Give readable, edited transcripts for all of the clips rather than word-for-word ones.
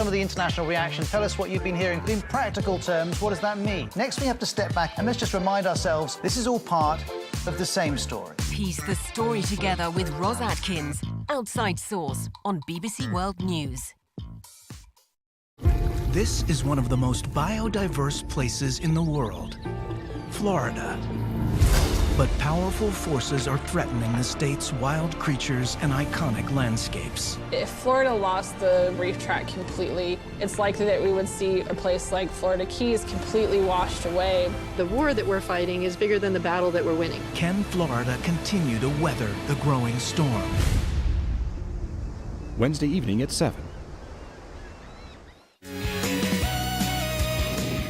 Some of the international reaction. Tell us what you've been hearing. In practical terms, what does that mean? Next, we have to step back and let's just remind ourselves this is all part of the same story. Piece the story together with Ros Atkins. Outside Source on BBC World News. This is one of the most biodiverse places in the world, Florida. But powerful forces are threatening the state's wild creatures and iconic landscapes. If Florida lost the reef tract completely, it's likely that we would see a place like Florida Keys completely washed away. The war that we're fighting is bigger than the battle that we're winning. Can Florida continue to weather the growing storm? Wednesday evening at 7.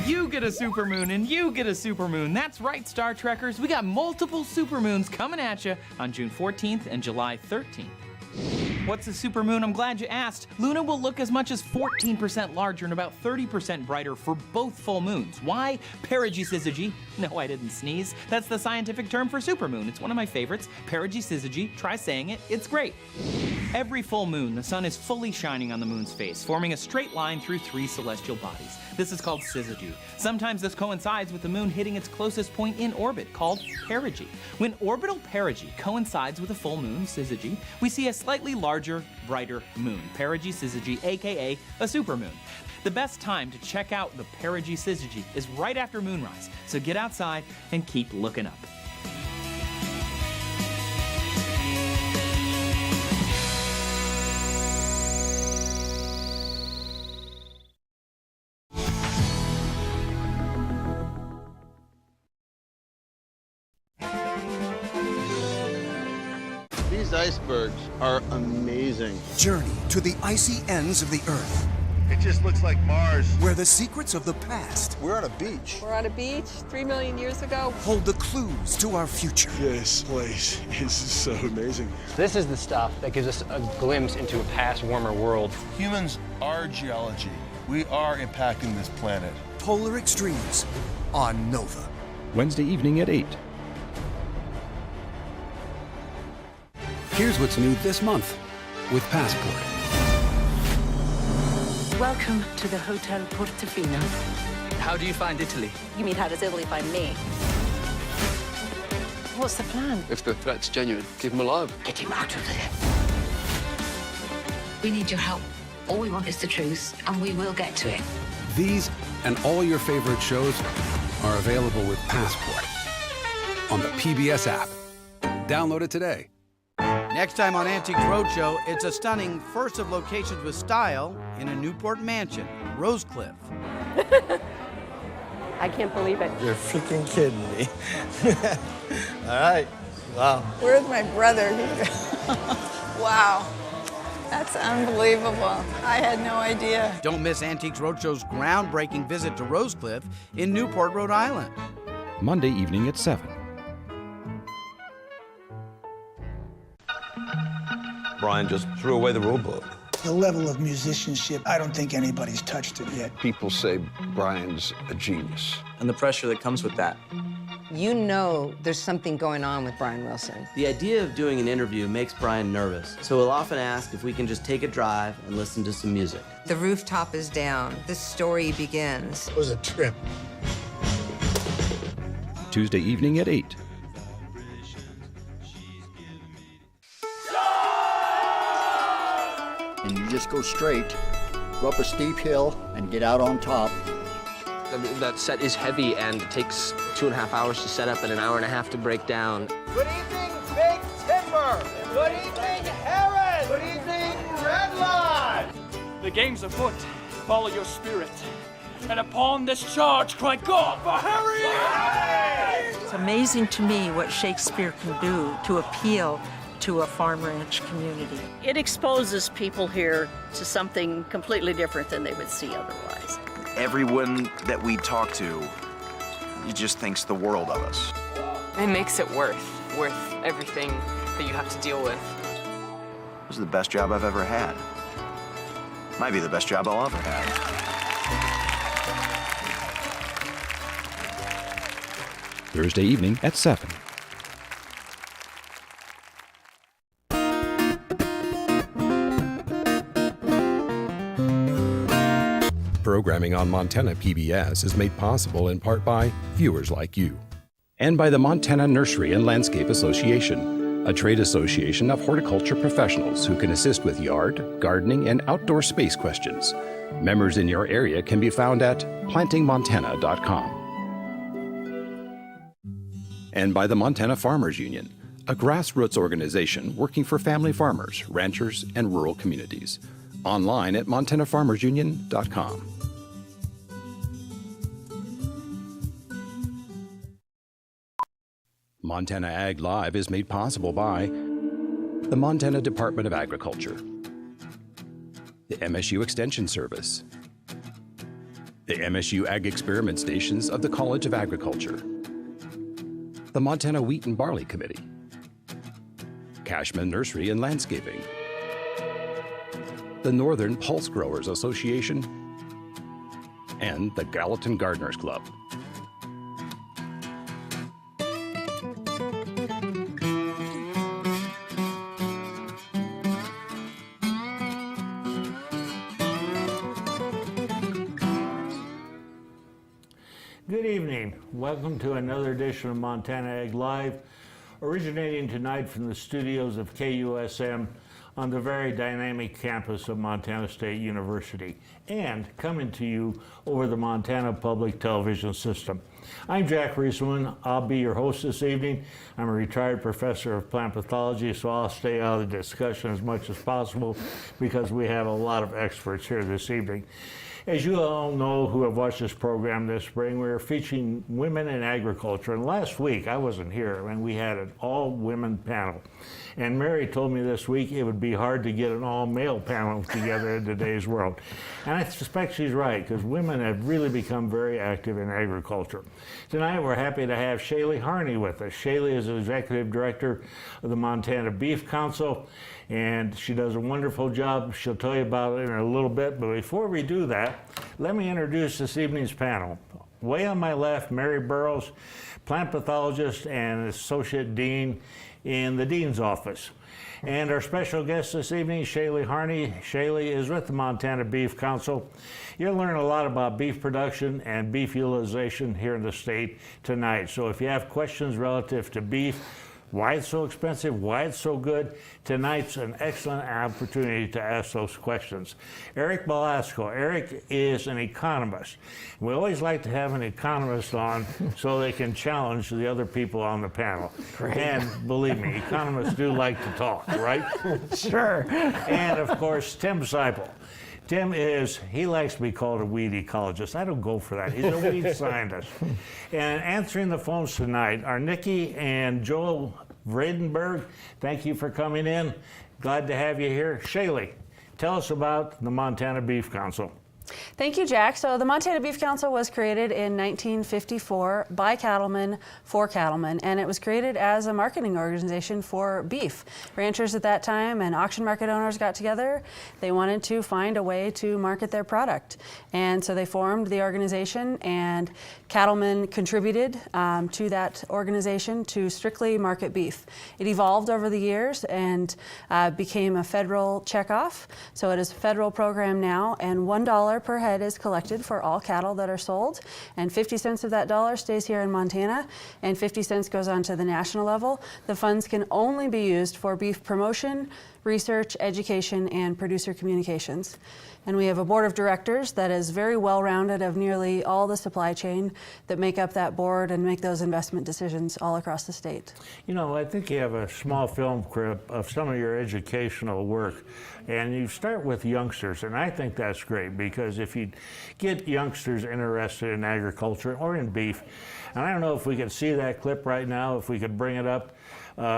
You get a supermoon and you get a supermoon. That's right, Star Trekkers. We got multiple supermoons coming at you on June 14th and July 13th. What's a supermoon? I'm glad you asked. Luna will look as much as 14% larger and about 30% brighter for both full moons. Why? Perigee syzygy. No, I didn't sneeze. That's the scientific term for supermoon. It's one of my favorites. Perigee syzygy. Try saying it. It's great. Every full moon, the sun is fully shining on the moon's face, forming a straight line through 3 celestial bodies. This is called syzygy. Sometimes this coincides with the moon hitting its closest point in orbit, called perigee. When orbital perigee coincides with a full moon, syzygy, we see a slightly larger, brighter moon, perigee syzygy, aka a supermoon. The best time to check out the perigee syzygy is right after moonrise, so get outside and keep looking up. These icebergs are amazing. Journey to the icy ends of the Earth, It just looks like Mars. where the secrets of the past We're on a beach. We're on a beach 3 million years ago. hold the clues to our future. This place is so amazing. This is the stuff that gives us a glimpse into a past warmer world. Humans are geology. We are impacting this planet. Polar Extremes on Nova. Wednesday evening at 8. Here's what's new this month with Passport. Welcome to the Hotel Portofino. How do you find Italy? You mean how does Italy find me? What's the plan? If the threat's genuine, keep him alive. Get him out of there. We need your help. All we want is the truth, and we will get to it. These and all your favorite shows are available with Passport on the PBS app. Download it today. Next time on Antiques Roadshow, it's a stunning first of locations with style in a Newport mansion, Rosecliff. I can't believe it. You're freaking kidding me. All right. Wow. Where's my brother? Wow. That's unbelievable. I had no idea. Don't miss Antiques Roadshow's groundbreaking visit to Rosecliff in Newport, Rhode Island. Monday evening at 7. Brian just threw away the rule book. The level of musicianship, I don't think anybody's touched it yet. People say Brian's a genius. And the pressure that comes with that. You know there's something going on with Brian Wilson. The idea of doing an interview makes Brian nervous, so he'll often ask if we can just take a drive and listen to some music. The rooftop is down. The story begins. It was a trip. Tuesday evening at 8. And you just go straight, go up a steep hill, and get out on top. That set is heavy and it takes 2.5 hours to set up and an hour and a half to break down. Good evening, Big Timber. Good evening, Heron. Good evening, Redline. The game's afoot. Follow your spirit. And upon this charge, cry God for Harry! It's amazing to me what Shakespeare can do to appeal to a farm ranch community. It exposes people here to something completely different than they would see otherwise. Everyone that we talk to, he just thinks the world of us. It makes it worth everything that you have to deal with. This is the best job I've ever had. Might be the best job I'll ever have. Thursday evening at 7. Programming on Montana PBS is made possible in part by viewers like you. And by the Montana Nursery and Landscape Association, a trade association of horticulture professionals who can assist with yard, gardening, and outdoor space questions. Members in your area can be found at plantingmontana.com. And by the Montana Farmers Union, a grassroots organization working for family farmers, ranchers, and rural communities. Online at montanafarmersunion.com. Montana Ag Live is made possible by the Montana Department of Agriculture, the MSU Extension Service, the MSU Ag Experiment Stations of the College of Agriculture, the Montana Wheat and Barley Committee, Cashman Nursery and Landscaping, the Northern Pulse Growers Association, and the Gallatin Gardeners Club. Good evening. Welcome to another edition of Montana Ag Live, originating tonight from the studios of KUSM on the very dynamic campus of Montana State University, and coming to you over the Montana Public Television System. I'm Jack Rieselman. I'll be your host this evening. I'm a retired professor of plant pathology, so I'll stay out of the discussion as much as possible because we have a lot of experts here this evening. As you all know who have watched this program this spring, we're featuring women in agriculture. And last week, I wasn't here, and we had an all-women panel. And Mary told me this week it would be hard to get an all-male panel together in today's world. And I suspect she's right, because women have really become very active in agriculture. Tonight, we're happy to have Shaylee Harney with us. Shaylee is the Executive Director of the Montana Beef Council, and she does a wonderful job. She'll tell you about it in a little bit, but before we do that, let me introduce this evening's panel. Way on my left, Mary Burrows, plant pathologist and associate dean in the dean's office. And our special guest this evening, Shaylee Harney. Shaylee is with the Montana Beef Council. You'll learn a lot about beef production and beef utilization here in the state tonight. So if you have questions relative to beef, why it's so expensive, why it's so good, tonight's an excellent opportunity to ask those questions. Eric Belasco. Eric is an economist. We always like to have an economist on so they can challenge the other people on the panel. Great. And believe me, economists do like to talk, right? Sure. And of course, Tim Seipel. Tim he likes to be called a weed ecologist. I don't go for that. He's a weed scientist. And answering the phones tonight are Nikki and Joel Vredenberg. Thank you for coming in. Glad to have you here. Shaylee, tell us about the Montana Beef Council. Thank you, Jack. So the Montana Beef Council was created in 1954 by cattlemen for cattlemen, and it was created as a marketing organization for beef. Ranchers at that time and auction market owners got together. They wanted to find a way to market their product, and so they formed the organization, and cattlemen contributed to that organization to strictly market beef. It evolved over the years and became a federal checkoff, so it is a federal program now, and $1 per head is collected for all cattle that are sold, and 50 cents of that dollar stays here in Montana, and 50 cents goes on to the national level. The funds can only be used for beef promotion, research, education, and producer communications. And we have a board of directors that is very well-rounded of nearly all the supply chain that make up that board and make those investment decisions all across the state. You know, I think you have a small film clip of some of your educational work, and you start with youngsters, and I think that's great because if you get youngsters interested in agriculture or in beef, and I don't know if we could see that clip right now, if we could bring it up,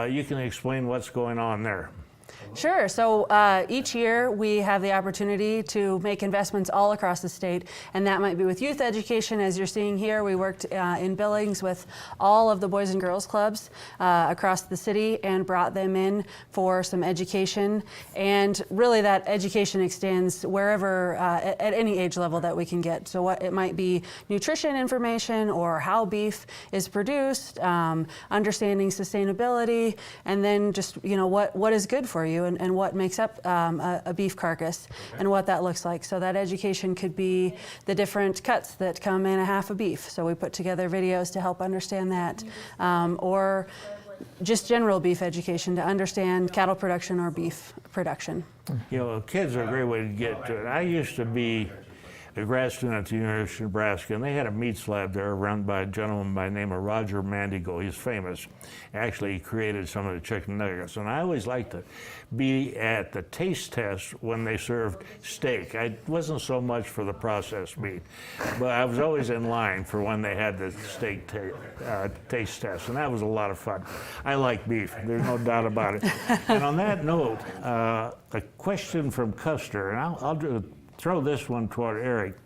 you can explain what's going on there. Sure. So each year we have the opportunity to make investments all across the state, and that might be with youth education. As you're seeing here, we worked in Billings with all of the Boys and Girls Clubs across the city and brought them in for some education. And really that education extends wherever, at any age level that we can get. So what it might be nutrition information or how beef is produced, understanding sustainability, and then just, you know, what is good for you value and what makes up a beef carcass and what that looks like. So that education could be the different cuts that come in a half a beef. So we put together videos to help understand that, or just general beef education to understand cattle production or beef production. You know, kids are a great way to get to it. I used to be a grad student at the University of Nebraska, and they had a meats lab there run by a gentleman by the name of Roger Mandigo. He's famous. Actually, he created some of the chicken nuggets. And I always liked to be at the taste test when they served steak. I wasn't so much for the processed meat, but I was always in line for when they had the steak taste test, and that was a lot of fun. I like beef, there's no doubt about it. And on that note, a question from Custer, and I'll throw this one toward Eric.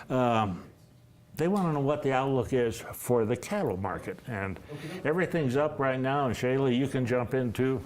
They want to know what the outlook is for the cattle market. And everything's up right now, and Shayla, you can jump in too.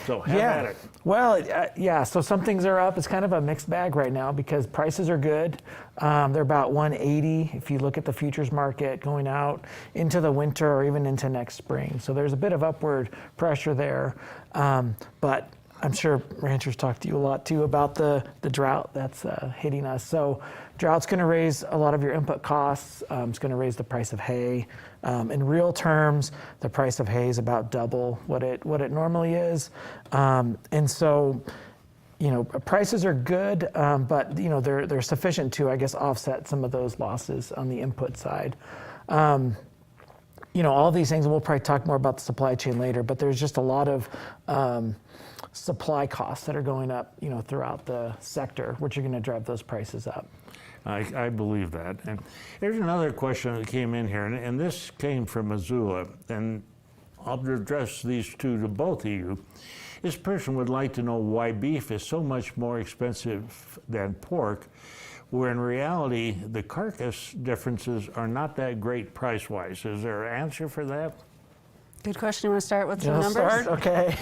So have at it. Well, yeah, so some things are up. It's kind of a mixed bag right now because prices are good. They're about 180 if you look at the futures market going out into the winter or even into next spring. So there's a bit of upward pressure there. But I'm sure ranchers talk to you a lot too about the drought that's hitting us. So drought's going to raise a lot of your input costs. It's going to raise the price of hay. In real terms, the price of hay is about double what it normally is. And so, you know, prices are good, but you know they're sufficient to, I guess, offset some of those losses on the input side. You know, all these things, and we'll probably talk more about the supply chain later, but there's just a lot of supply costs that are going up, you know, throughout the sector, which are going to drive those prices up. I believe that. And there's another question that came in here, and this came from Missoula, and I'll address these two to both of you. This person would like to know why beef is so much more expensive than pork, where in reality the carcass differences are not that great price-wise. Is there an answer for that? Good question. You want to start with some numbers? Okay.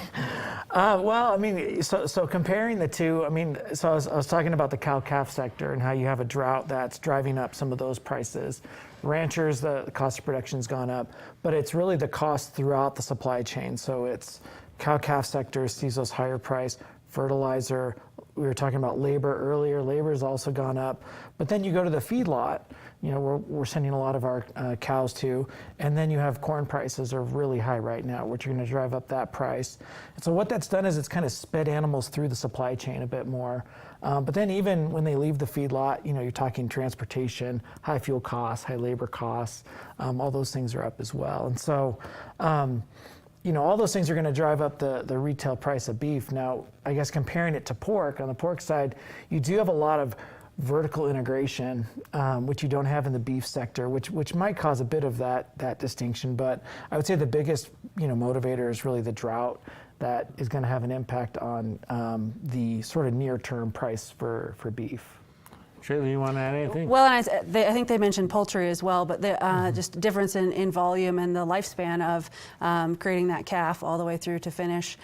Well, I mean, so comparing the two, I mean, so I was talking about the cow-calf sector and how you have a drought that's driving up some of those prices. Ranchers, the cost of production's gone up, but it's really the cost throughout the supply chain. So it's cow-calf sector sees those higher price, fertilizer. We were talking about labor earlier. Labor has also gone up. But then you go to the feedlot, you know, we're sending a lot of our cows to, and then you have corn prices are really high right now, which are going to drive up that price. And so what that's done is it's kind of sped animals through the supply chain a bit more. But then even when they leave the feedlot, you know, you're talking transportation, high fuel costs, high labor costs, all those things are up as well. And so, you know, all those things are going to drive up the retail price of beef. Now, I guess comparing it to pork, on the pork side, you do have a lot of vertical integration, which you don't have in the beef sector, which might cause a bit of that distinction. But I would say the biggest, you know, motivator is really the drought that is going to have an impact on the sort of near-term price for beef. Shayla, you want to add anything? Well, I think they mentioned poultry as well, but just difference in volume and the lifespan of creating that calf all the way through to finish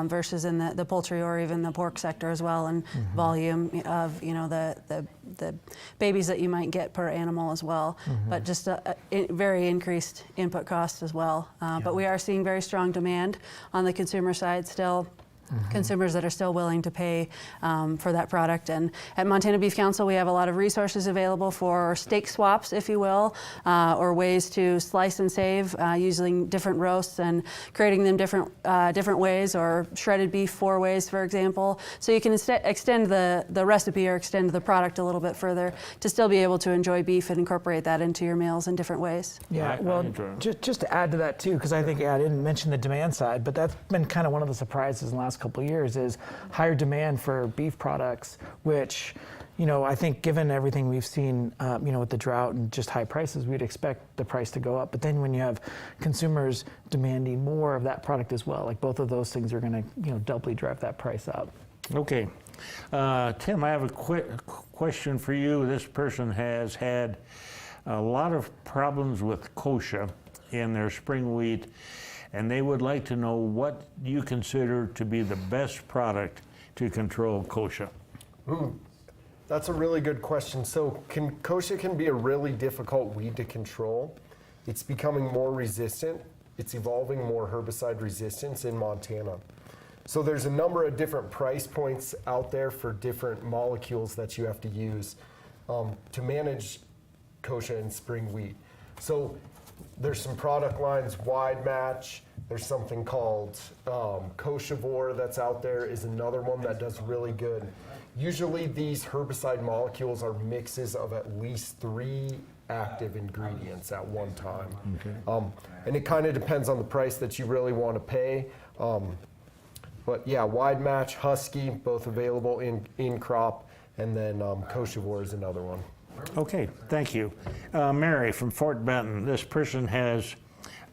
versus in the poultry or even the pork sector as well, and volume of, you know, the babies that you might get per animal as well, but just a very increased input costs as well. But we are seeing very strong demand on the consumer side still. Consumers that are still willing to pay for that product. And at Montana Beef Council, we have a lot of resources available for steak swaps, if you will, or ways to slice and save using different roasts and creating them different ways, or shredded beef 4 ways, for example. So you can extend the recipe or extend the product a little bit further to still be able to enjoy beef and incorporate that into your meals in different ways. Yeah, well, just to add to that too, because I think I didn't mention the demand side, but that's been kind of one of the surprises in the last couple of years is higher demand for beef products, which, you know, I think given everything we've seen, you know, with the drought and just high prices, we'd expect the price to go up. But then when you have consumers demanding more of that product as well, like both of those things are going to, you know, doubly drive that price up. Okay. Tim, I have a quick question for you. This person has had a lot of problems with kochia in their spring wheat, and they would like to know what you consider to be the best product to control kochia. That's a really good question. So kochia can be a really difficult weed to control. It's becoming more resistant. It's evolving more herbicide resistance in Montana. So there's a number of different price points out there for different molecules that you have to use to manage kochia and spring wheat. So there's some product lines, Wide Match. There's something called Kochivore that's out there, is another one that does really good. Usually these herbicide molecules are mixes of at least 3 active ingredients at one time. Okay. And it kind of depends on the price that you really want to pay. But yeah, Wide Match, Husky, both available in crop, and then Kochivore is another one. Okay, thank you. Mary from Fort Benton, this person has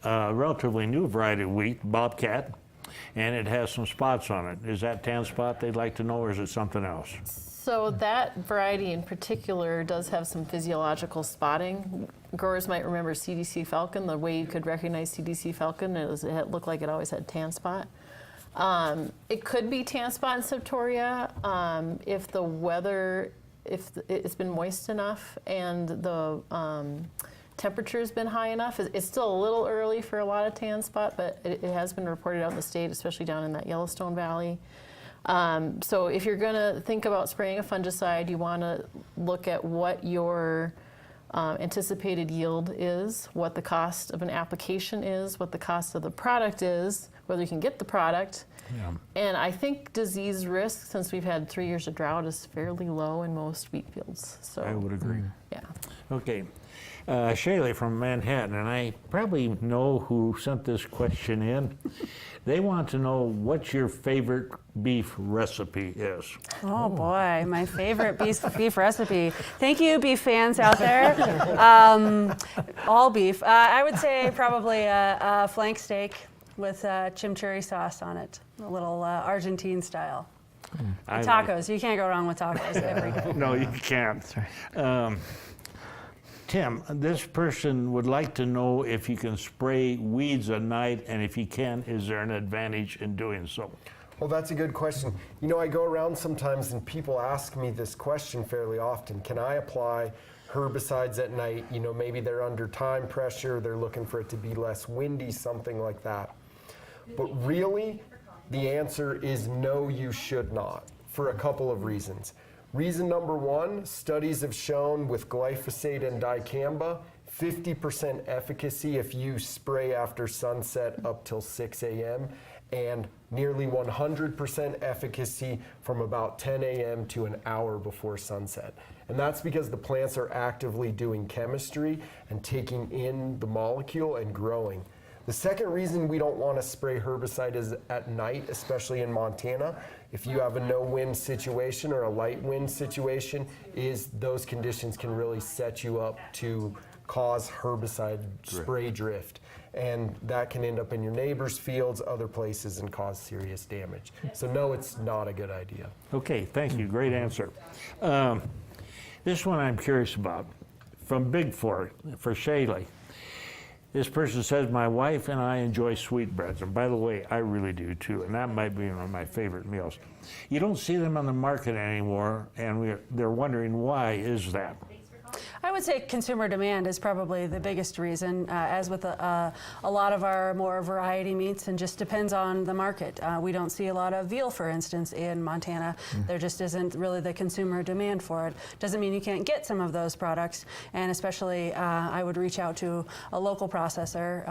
a relatively new variety of wheat, Bobcat, and it has some spots on it. Is that tan spot they'd like to know, or is it something else? So that variety in particular does have some physiological spotting. Growers might remember CDC Falcon. The way you could recognize CDC Falcon is it looked like it always had tan spot. It could be tan spot and septoria if the weather, if it's been moist enough and the temperature's been high enough. It's still a little early for a lot of tan spot, but it has been reported out in the state, especially down in that Yellowstone Valley. So if you're going to think about spraying a fungicide, you want to look at what your anticipated yield is, what the cost of an application is, what the cost of the product is, whether you can get the product. Yeah. And I think disease risk, since we've had 3 years of drought, is fairly low in most wheat fields. So I would agree. Yeah. Okay. Shaylee from Manhattan, and I probably know who sent this question in. They want to know what your favorite beef recipe is. Oh boy, my favorite beef recipe. Thank you, beef fans out there. All beef. I would say probably a flank steak with chimichurri sauce on it, a little Argentine style. Tacos, you can't go wrong with tacos every day. No, you can't. Tim, this person would like to know if you can spray weeds at night, and if you can, is there an advantage in doing so? Well, that's a good question. You know, I go around sometimes and people ask me this question fairly often. Can I apply herbicides at night? You know, maybe they're under time pressure, they're looking for it to be less windy, something like that. But really, the answer is no, you should not, for a couple of reasons. Reason number one, studies have shown with glyphosate and dicamba, 50% efficacy if you spray after sunset up till 6 a.m. and nearly 100% efficacy from about 10 a.m. to an hour before sunset. And that's because the plants are actively doing chemistry and taking in the molecule and growing. The second reason we don't want to spray herbicide is at night, especially in Montana. If you have a no-wind situation or a light wind situation, is those conditions can really set you up to cause herbicide spray drift. And that can end up in your neighbor's fields, other places, and cause serious damage. So no, it's not a good idea. Okay, thank you. Great answer. This one I'm curious about. From Bigford, for Shaylee. This person says, my wife and I enjoy sweetbreads. And by the way, I really do too. And that might be one of my favorite meals. You don't see them on the market anymore, and they're wondering why is that? I would say consumer demand is probably the biggest reason, as with a lot of our more variety meats, and just depends on the market. We don't see a lot of veal, for instance, in Montana. There just isn't really the consumer demand for it. Doesn't mean you can't get some of those products, and especially I would reach out to a local processor,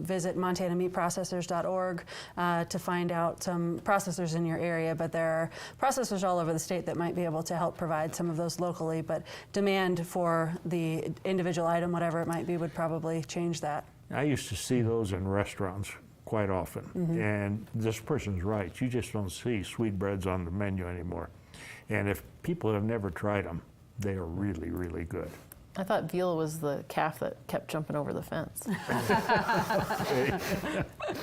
visit montanameatprocessors.org to find out some processors in your area, but there are processors all over the state that might be able to help provide some of those locally, but demand for the individual item, whatever it might be, would probably change that. I used to see those in restaurants quite often, and this person's right. You just don't see sweetbreads on the menu anymore. And if people have never tried them, they are really, really good. I thought veal was the calf that kept jumping over the fence.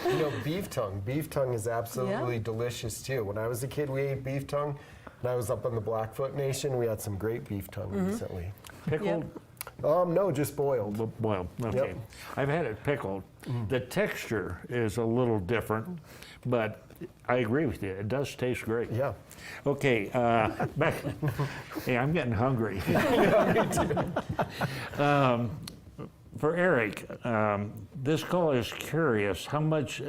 You know, beef tongue is absolutely delicious too. When I was a kid, we ate beef tongue. And I was up on the Blackfoot Nation. We had some great beef tongue recently. Pickled? No, just boiled. Boiled, okay. Yep. I've had it pickled. The texture is a little different, but I agree with you. It does taste great. Yeah. Okay, back. Hey, I'm getting hungry. For Eric, this call is curious. How much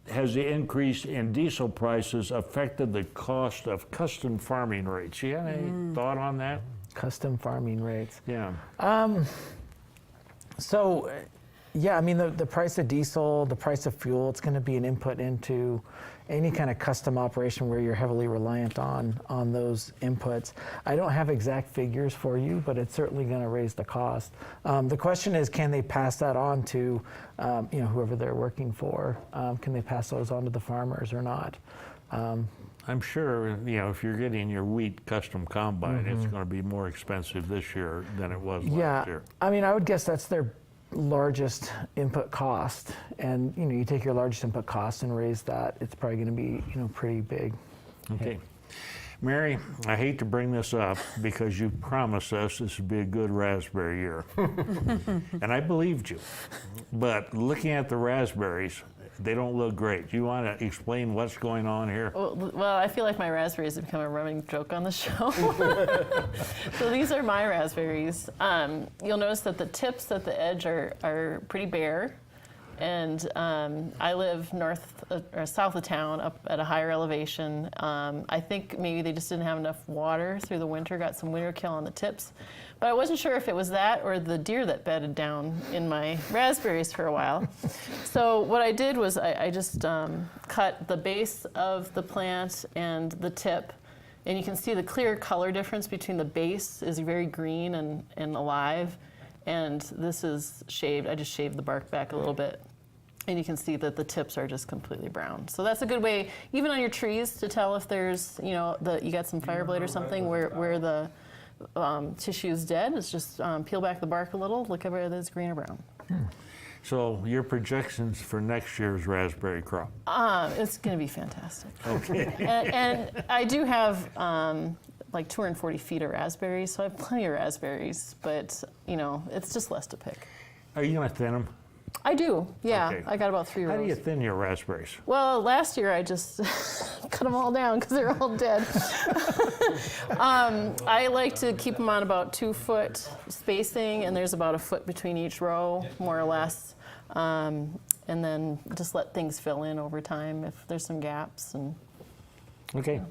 has the increase in diesel prices affected the cost of custom farming rates? You have any thought on that? Custom farming rates. Yeah. So, yeah, I mean, the price of diesel, the price of fuel, it's going to be an input into any kind of custom operation where you're heavily reliant on those inputs. I don't have exact figures for you, but it's certainly going to raise the cost. The question is, can they pass that on to whoever they're working for? Can they pass those on to the farmers or not? I'm sure, if you're getting your wheat custom combine, it's going to be more expensive this year than it was last year. I mean, I would guess that's their largest input cost, and you take your largest input cost and raise that, it's probably going to be pretty big. Okay. Mary, I hate to bring this up because you promised us this would be a good raspberry year. And I believed you. But looking at the raspberries, they don't look great. Do you want to explain what's going on here? Well, I feel like my raspberries have become a running joke on the show. So these are my raspberries. You'll notice that the tips at the edge are pretty bare. And I live south of town, up at a higher elevation. I think maybe they just didn't have enough water through the winter, got some winter kill on the tips. But I wasn't sure if it was that or the deer that bedded down in my raspberries for a while. So what I did was I just cut the base of the plant and the tip. And you can see the clear color difference between the base is very green and alive. And this is shaved. I just shaved the bark back a little bit. And you can see that the tips are just completely brown. So that's a good way, even on your trees, to tell if there's, you got some fireblade or something where the tissue is dead. It's just peel back the bark a little, look over whether it's green or brown. So your projections for next year's raspberry crop? It's going to be fantastic. Okay. and I do have like 240 feet of raspberries, so I have plenty of raspberries, but it's just less to pick. Are you going to thin them? I do, yeah. Okay. I got about 3 rows. How do you thin your raspberries? Well, last year I just cut them all down because they're all dead. I like to keep them on about 2 foot spacing, and there's about a foot between each row, more or less. And then just let things fill in over time if there's some gaps. Okay.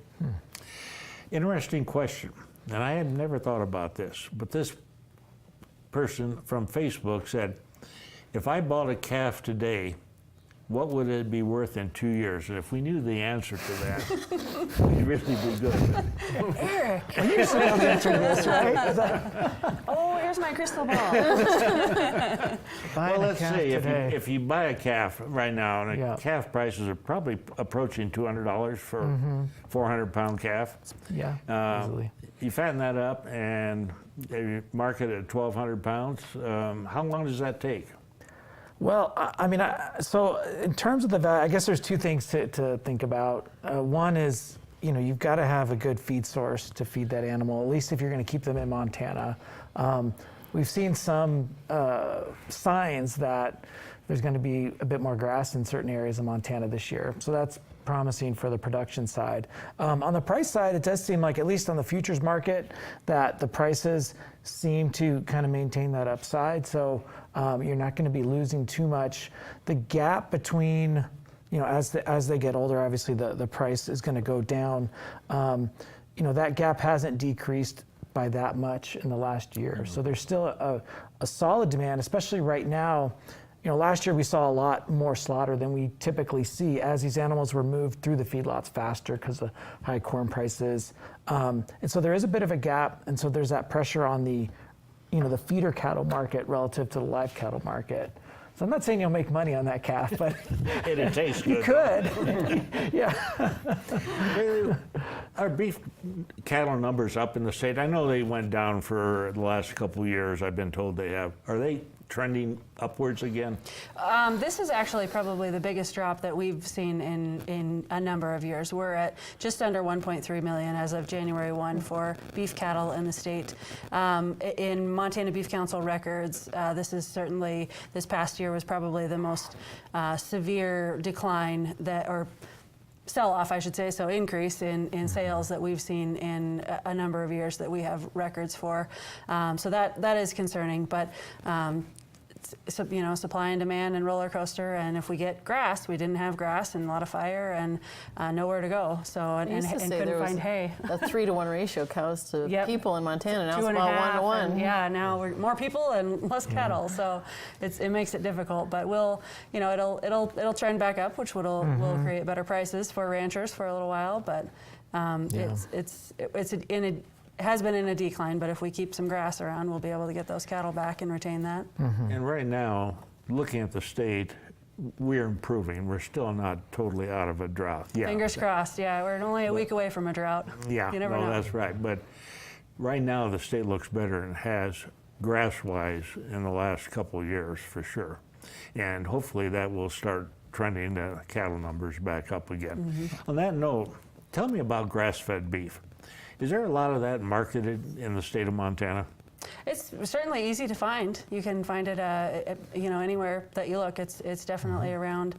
Interesting question, and I had never thought about this, but this person from Facebook said, if I bought a calf today, what would it be worth in 2 years? And if we knew the answer to that, we'd really be good. Eric, you said the answer to this, right? Oh, here's my crystal ball. Well, let's see, if you buy a calf right now, and calf prices are probably approaching $200 for a 400-pound calf. Yeah, easily. You fatten that up and you market it at 1,200 pounds. How long does that take? Well, I mean, so in terms of the value, I guess there's 2 things to think about. One is, you've got to have a good feed source to feed that animal, at least if you're going to keep them in Montana. We've seen some signs that there's going to be a bit more grass in certain areas of Montana this year. So that's promising for the production side. On the price side, it does seem like, at least on the futures market, that the prices seem to kind of maintain that upside. So you're not going to be losing too much. The gap between, as they get older, obviously the price is going to go down. That gap hasn't decreased by that much in the last year. So there's still a solid demand, especially right now. Last year we saw a lot more slaughter than we typically see as these animals were moved through the feedlots faster because of high corn prices. And so there is a bit of a gap, and so there's that pressure on the feeder cattle market relative to the live cattle market. So I'm not saying you'll make money on that calf, but it tastes good. You could. Yeah. Are beef cattle numbers up in the state? I know they went down for the last couple of years. I've been told they have. Are they trending upwards again? This is actually probably the biggest drop that we've seen in a number of years. We're at just under 1.3 million as of January 1 for beef cattle in the state. In Montana Beef Council records, this past year was probably the most severe decline or sell-off, I should say, so increase in sales that we've seen in a number of years that we have records for. So that is concerning, but supply and demand and roller coaster. And if we get grass, we didn't have grass and a lot of fire and nowhere to go. So and couldn't find hay. A 3-to-1 ratio cows to people in Montana. Now it's 2.5, about 1-to-1. Yeah, now we're more people and less cattle, so it makes it difficult. But it'll trend back up, which will create better prices for ranchers for a little while. But it has been in a decline. But if we keep some grass around, we'll be able to get those cattle back and retain that. And right now, looking at the state, we're improving. We're still not totally out of a drought. Yeah. Fingers crossed. Yeah, we're only a week away from a drought. Yeah, you never know. That's right. But right now, the state looks better and has grass-wise in the last couple of years for sure. And hopefully that will start trending the cattle numbers back up again. On that note, tell me about grass-fed beef. Is there a lot of that marketed in the state of Montana? It's certainly easy to find. You can find it, anywhere that you look. It's definitely around.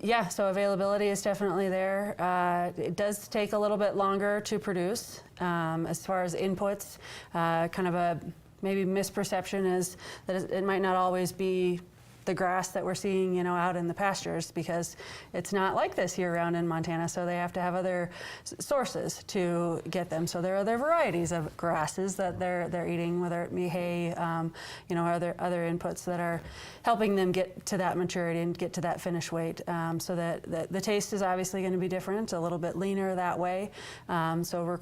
Yeah, so availability is definitely there. It does take a little bit longer to produce. As far as inputs, kind of a maybe misperception is that it might not always be the grass that we're seeing, out in the pastures, because it's not like this year-round in Montana. So they have to have other sources to get them. So there are other varieties of grasses that they're eating, whether it be hay, other inputs that are helping them get to that maturity and get to that finish weight. So that the taste is obviously going to be different, a little bit leaner that way. So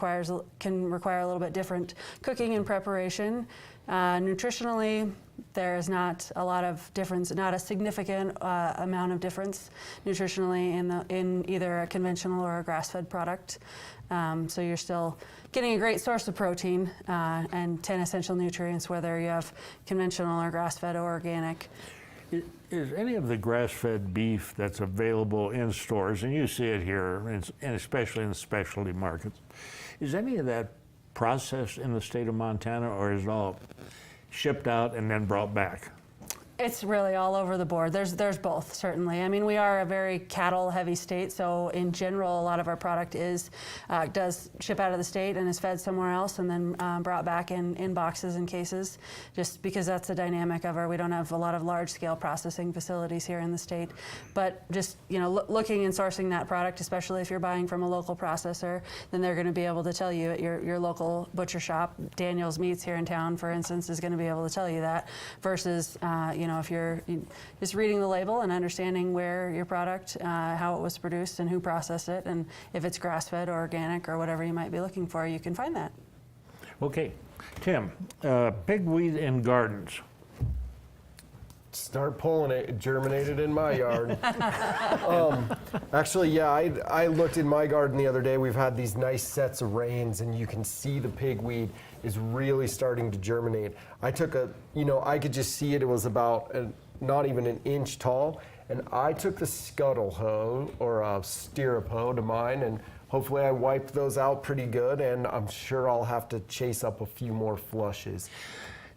can require a little bit different cooking and preparation. Nutritionally, there is not a lot of difference, not a significant amount of difference nutritionally in either a conventional or a grass-fed product. So you're still getting a great source of protein and 10 essential nutrients, whether you have conventional or grass-fed or organic. Is any of the grass-fed beef that's available in stores, and you see it here, and especially in the specialty markets, is any of that processed in the state of Montana, or is it all shipped out and then brought back? It's really all over the board. There's both, certainly. I mean, we are a very cattle-heavy state, so in general, a lot of our product does ship out of the state and is fed somewhere else and then brought back in boxes and cases, just because that's the dynamic of we don't have a lot of large-scale processing facilities here in the state. But just, looking and sourcing that product, especially if you're buying from a local processor, then they're going to be able to tell you at your local butcher shop. Daniel's Meats here in town, for instance, is going to be able to tell you that, versus, if you're just reading the label and understanding where your product, how it was produced and who processed it, and if it's grass-fed or organic or whatever you might be looking for, you can find that. Okay. Tim, pigweed in gardens. Start pulling it. It germinated in my yard. Actually, yeah, I looked in my garden the other day. We've had these nice sets of rains, and you can see the pigweed is really starting to germinate. I took I could just see it. It was about not even an inch tall, and I took the scuttle hoe or a stirrup hoe to mine, and hopefully I wiped those out pretty good, and I'm sure I'll have to chase up a few more flushes.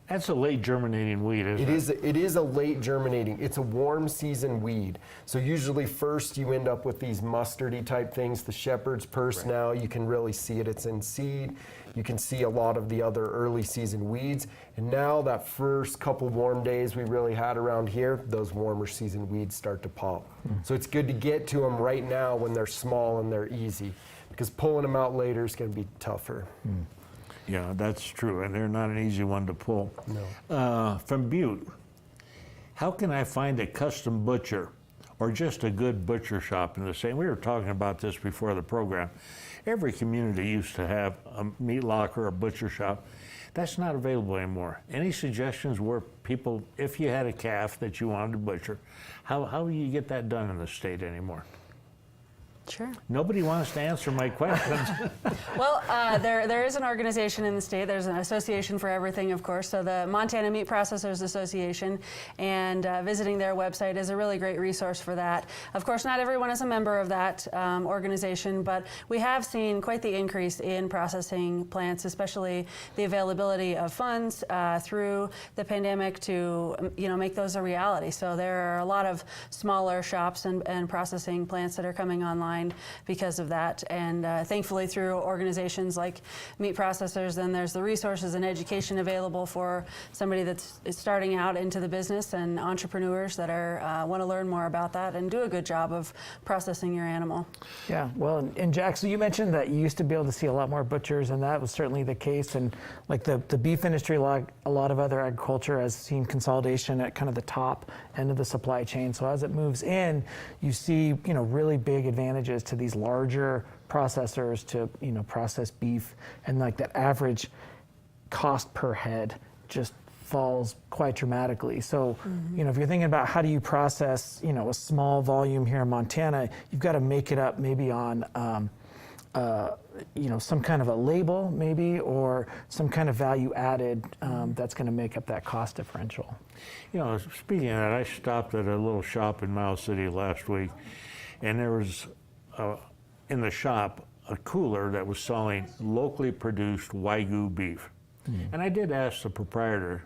That's a late germinating weed, isn't it? It is a late germinating. It's a warm season weed. So usually first you end up with these mustardy type things, the shepherd's purse. Right. Now you can really see it. It's in seed. You can see a lot of the other early season weeds. And now that first couple warm days we really had around here, those warmer season weeds start to pop. So it's good to get to them right now when they're small and they're easy, because pulling them out later is going to be tougher. Yeah, that's true, and they're not an easy one to pull. No. From Butte, how can I find a custom butcher or just a good butcher shop in the same? We were talking about this before the program. Every community used to have a meat locker, a butcher shop. That's not available anymore. Any suggestions where people, if you had a calf that you wanted to butcher, how do you get that done in the state anymore? Sure. Nobody wants to answer my questions. Well, there is an organization in the state. There's an association for everything, of course. So the Montana Meat Processors Association, and visiting their website is a really great resource for that. Of course, not everyone is a member of that organization, but we have seen quite the increase in processing plants, especially the availability of funds through the pandemic to make those a reality. So there are a lot of smaller shops and processing plants that are coming online line because of that. And thankfully, through organizations like meat processors, then there's the resources and education available for somebody that's starting out into the business and entrepreneurs that are want to learn more about that and do a good job of processing your animal. Yeah, well, and Jack, so you mentioned that you used to be able to see a lot more butchers, and that was certainly the case. And like the beef industry, like a lot of other agriculture, has seen consolidation at kind of the top end of the supply chain. So as it moves in, you see, you know, really big advantages to these larger processors to, you know, process beef, and like that average cost per head just falls quite dramatically. So, you know, if you're thinking about how do you process, you know, a small volume here in Montana, you've got to make it up maybe on, you know, some kind of a label maybe, or some kind of value added that's going to make up that cost differential. You know, speaking of that, I stopped at a little shop in Miles City last week, and there was in the shop a cooler that was selling locally produced Wagyu beef. And I did ask the proprietor,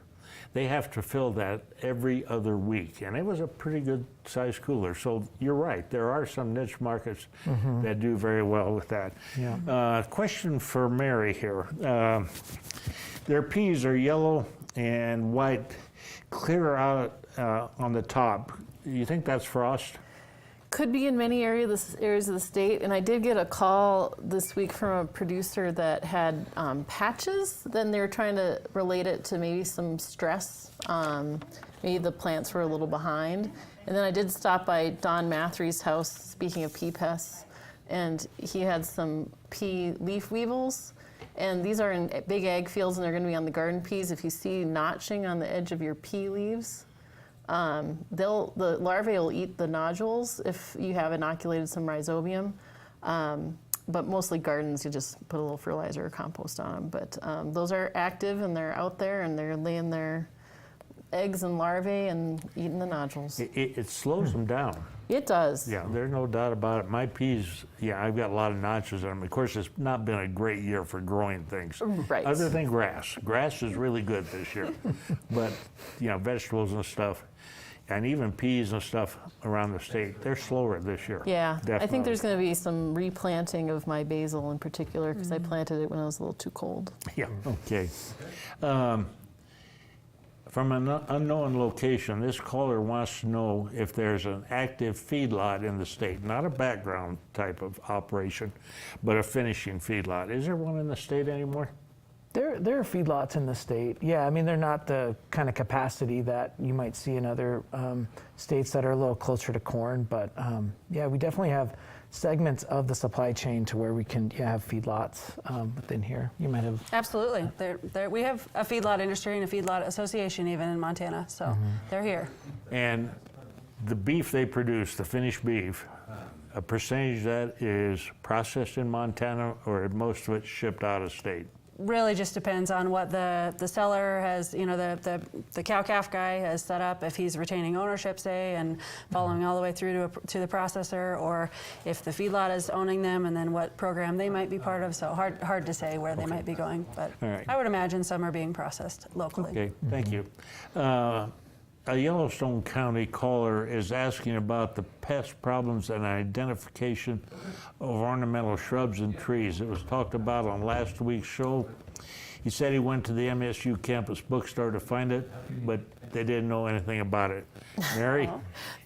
they have to fill that every other week, and it was a pretty good sized cooler. So you're right, there are some niche markets that do very well with that. Yeah. Question for Mary here. Their peas are yellow and white, clear out on the top. You think that's frost? Could be in many areas of the state, and I did get a call this week from a producer that had patches. Then they were trying to relate it to maybe some stress. Maybe the plants were a little behind. And then I did stop by Don Mathry's house, speaking of pea pests, and he had some pea leaf weevils. And these are in big ag fields, and they're going to be on the garden peas. If you see notching on the edge of your pea leaves, the larvae will eat the nodules if you have inoculated some rhizobium. But mostly gardens, you just put a little fertilizer or compost on them. But those are active, and they're out there, and they're laying their eggs and larvae and eating the nodules. It slows them down. It does. Yeah, there's no doubt about it. My peas, yeah, I've got a lot of notches on them. Of course, it's not been a great year for growing things. Right. Other than grass. Grass is really good this year. But, you know, vegetables and stuff, and even peas and stuff around the state, they're slower this year. Yeah, definitely. I think there's going to be some replanting of my basil in particular, because I planted it when it was a little too cold. Yeah, okay. From an unknown location, this caller wants to know if there's an active feedlot in the state, not a background type of operation, but a finishing feedlot. Is there one in the state anymore? There are feedlots in the state. Yeah, I mean, they're not the kind of capacity that you might see in other states that are a little closer to corn, but yeah, we definitely have segments of the supply chain to where we can have feedlots within here. You might have... Absolutely. We have a feedlot industry and a feedlot association even in Montana, so they're here. And the beef they produce, the finished beef, a percentage of that is processed in Montana, or most of it shipped out of state? Really just depends on what the seller has, you know, the cow-calf guy has set up, if he's retaining ownership, say, and following all the way through to the processor, or if the feedlot is owning them, and then what program they might be part of. So hard to say where they might be going, but I would imagine some are being processed locally. Okay, thank you. A Yellowstone County caller is asking about the pest problems and identification of ornamental shrubs and trees. It was talked about on last week's show. He said he went to the MSU campus bookstore to find it, but they didn't know anything about it. Mary,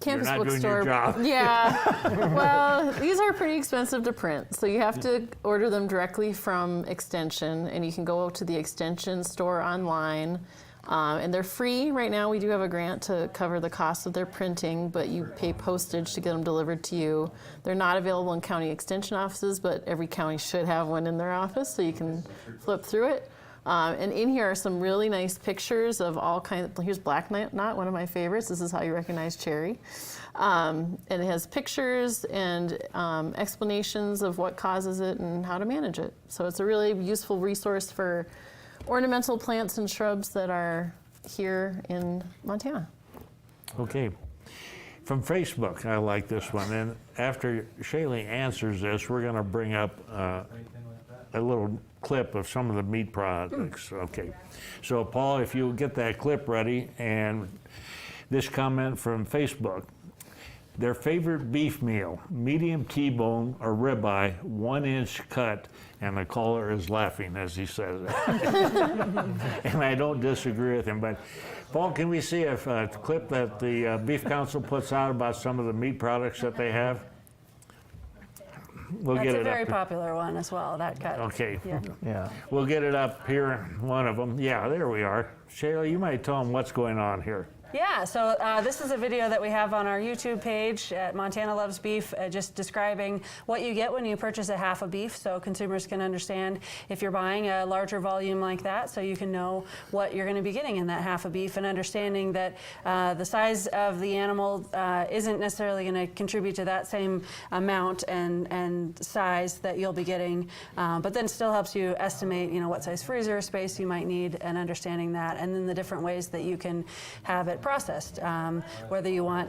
Campus you're not bookstore. doing your job. Yeah. Well, these are pretty expensive to print, so you have to order them directly from Extension, and you can go to the Extension store online. And they're free right now. We do have a grant to cover the cost of their printing, but you pay postage to get them delivered to you. They're not available in county extension offices, but every county should have one in their office, so you can flip through it. And in here are some really nice pictures of all kinds. Here's black knot, one of my favorites. This is how you recognize cherry. And it has pictures and explanations of what causes it and how to manage it. So it's a really useful resource for ornamental plants and shrubs that are here in Montana. Okay. From Facebook, I like this one. And after Shaylee answers this, we're going to bring up a little clip of some of the meat products. Okay. So, Paul, if you get that clip ready, and this comment from Facebook. Their favorite beef meal, medium T-bone or ribeye, 1-inch cut, and the caller is laughing as he says it. And I don't disagree with him, but Paul, can we see a clip that the Beef Council puts out about some of the meat products that they have? We'll That's get a it very up. popular one as well, that cut. Okay. Yeah. We'll get it up here, one of them. Yeah, there we are. Shayla, you might tell them what's going on here. Yeah, so this is a video that we have on our YouTube page at Montana Loves Beef, just describing what you get when you purchase a half a beef, so consumers can understand if you're buying a larger volume like that, so you can know what you're going to be getting in that half a beef, and understanding that the size of the animal isn't necessarily going to contribute to that same amount and size that you'll be getting, but then still helps you estimate, what size freezer space you might need, and understanding that, and then the different ways that you can have it processed, whether you want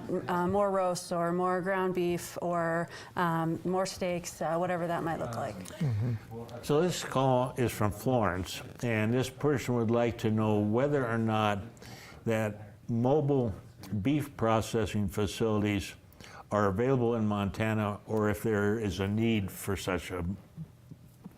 more roasts or more ground beef or more steaks, whatever that might look like. So this call is from Florence, and this person would like to know whether or not that mobile beef processing facilities are available in Montana, or if there is a need for such a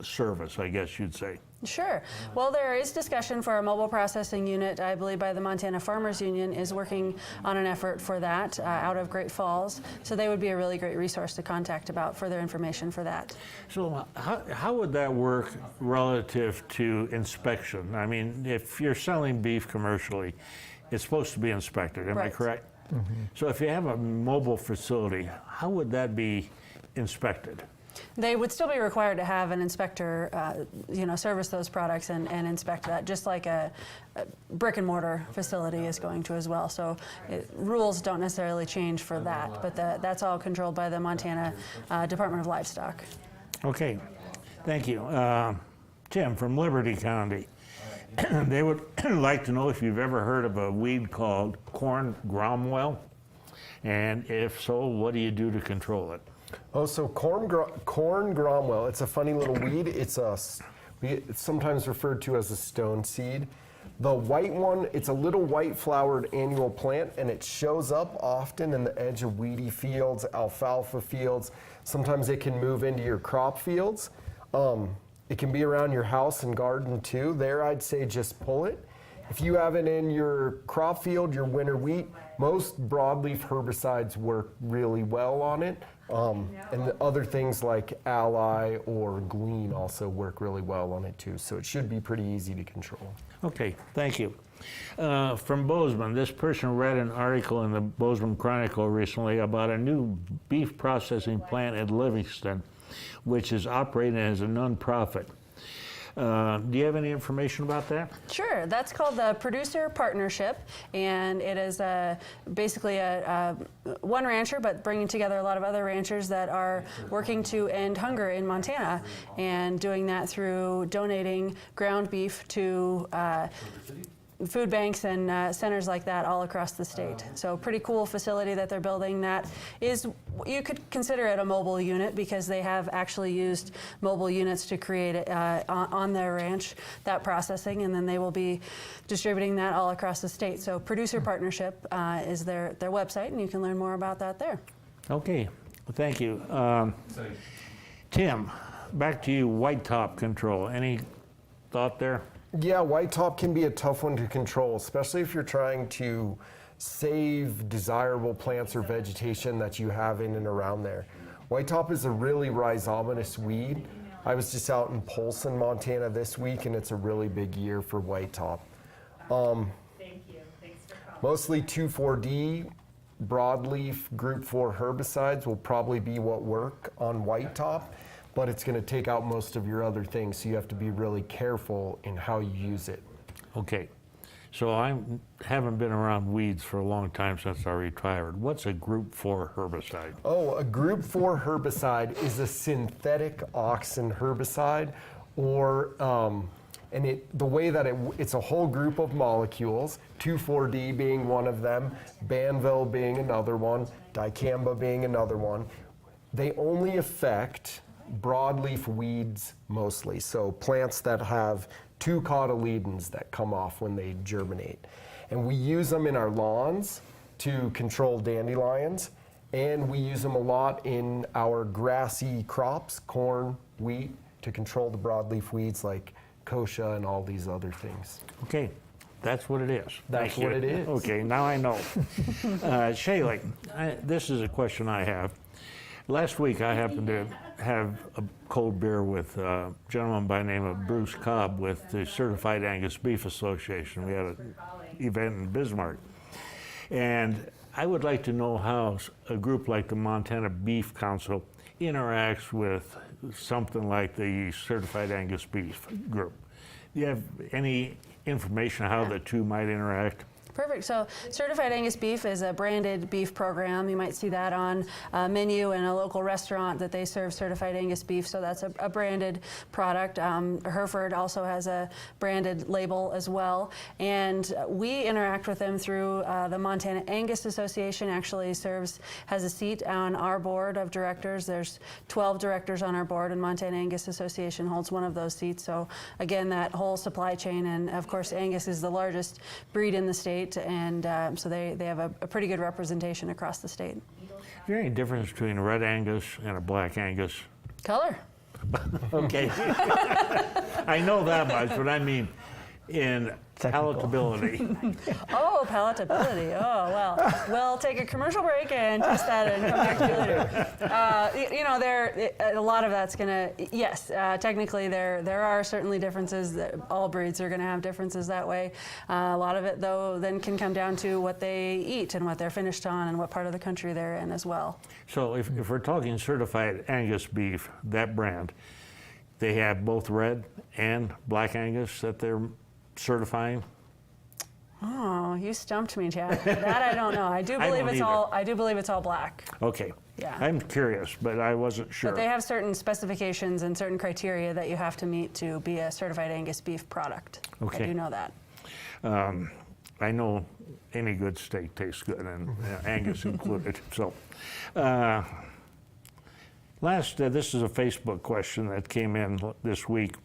service, I guess you'd say. Sure. Well, there is discussion for a mobile processing unit. I believe by the Montana Farmers Union is working on an effort for that out of Great Falls. So they would be a really great resource to contact about further information for that. So how would that work relative to inspection? I mean, if you're selling beef commercially, it's supposed to be inspected, am I correct? So if you have a mobile facility, how would that be inspected? They would still be required to have an inspector, service those products and inspect that, just like a brick and mortar facility is going to as well. So rules don't necessarily change for that, but that's all controlled by the Montana Department of Livestock. Okay, thank you. Tim from Liberty County. They would like to know if you've ever heard of a weed called corn gromwell, and if so, what do you do to control it? Oh, so corn gromwell, it's a funny little weed. It's sometimes referred to as a stone seed. The white one, it's a little white flowered annual plant, and it shows up often in the edge of weedy fields, alfalfa fields. Sometimes it can move into your crop fields. It can be around your house and garden too. There, I'd say just pull it. If you have it in your crop field, your winter wheat, most broadleaf herbicides work really well on it. And the other things like Ally or Glean also work really well on it too. So it should be pretty easy to control. Okay, thank you. From Bozeman, this person read an article in the Bozeman Chronicle recently about a new beef processing plant at Livingston, which is operating as a nonprofit. Do you have any information about that? Sure. That's called the Producer Partnership, and it is basically one rancher, but bringing together a lot of other ranchers that are working to end hunger in Montana, and doing that through donating ground beef to food banks and centers like that all across the state. So pretty cool facility that they're building that is, you could consider it a mobile unit, because they have actually used mobile units to create it on their ranch, that processing, and then they will be distributing that all across the state. So Producer Partnership is their website, and you can learn more about that there. Okay, well, thank you. Tim, back to you, white top control. Any thought there? Yeah, white top can be a tough one to control, especially if you're trying to save desirable plants or vegetation that you have in and around there. White top is a really rhizomatous weed. I was just out in Polson, Montana this week, and it's a really big year for white top. Thank you. Thanks for calling. Mostly 2,4-D, broadleaf, group 4 herbicides will probably be what work on white top, but it's going to take out most of your other things, so you have to be really careful in how you use it. Okay, so I haven't been around weeds for a long time since I retired. What's a group 4 herbicide? Oh, a group 4 herbicide is a synthetic auxin herbicide, or the way that it's a whole group of molecules, 2,4-D being one of them, Banville being another one, dicamba being another one. They only affect broadleaf weeds mostly, so plants that have 2 cotyledons that come off when they germinate. And we use them in our lawns to control dandelions, And we use them a lot in our grassy crops, corn, wheat, to control the broadleaf weeds like kochia and all these other things. Okay, that's what it is. That's Thank what you. it is. Okay, now I know. Shaylee, this is a question I have. Last week I happened to have a cold beer with a gentleman by the name of Bruce Cobb with the Certified Angus Beef Association. We had an event in Bismarck. And I would like to know how a group like the Montana Beef Council interacts with something like the Certified Angus Beef group. Do you have any information on how the two might interact? Perfect. So Certified Angus Beef is a branded beef program. You might see that on a menu in a local restaurant that they serve Certified Angus Beef. So that's a branded product. Hereford also has a branded label as well. And we interact with them through the Montana Angus Association actually has a seat on our board of directors. There's 12 directors on our board, and Montana Angus Association holds one of those seats. So again, that whole supply chain, and of course Angus is the largest breed in the state. And so they have a pretty good representation across the state. Is there any difference between a red Angus and a black Angus? Color. Okay. I know that much, but I mean in palatability. Oh, palatability. Oh, well, we'll take a commercial break and test that and come back to you later. You know, a lot of that's going to, yes, technically there are certainly differences. That all breeds are going to have differences that way. A lot of it, though, then can come down to what they eat and what they're finished on and what part of the country they're in as well. So if we're talking Certified Angus Beef, that brand, they have both red and black Angus that they're certifying? Oh, you stumped me, Chad. That I don't know. I do believe it's all black. Okay. Yeah. I'm curious, but I wasn't sure. But they have certain specifications and certain criteria that you have to meet to be a Certified Angus Beef product. Okay. I do know that. I know any good steak tastes good, and Angus included. So, this is a Facebook question that came in this week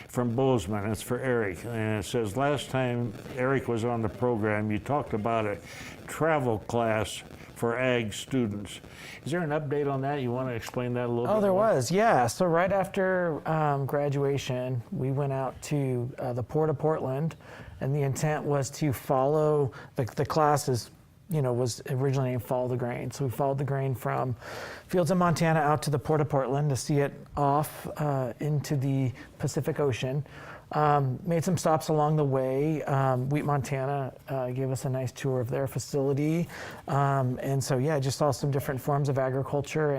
from Bozeman. It's for Eric, and it says, last time Eric was on the program, you talked about a travel class for ag students. Is there an update on that? You want to explain that a little bit? Oh, there more? was, yeah. So right after graduation, we went out to the Port of Portland, and the intent was to follow the classes. Was originally named Follow the Grain. So we followed the grain from fields in Montana out to the Port of Portland to see it off into the Pacific Ocean. Made some stops along the way. Wheat Montana gave us a nice tour of their facility. And so, yeah, I just saw some different forms of agriculture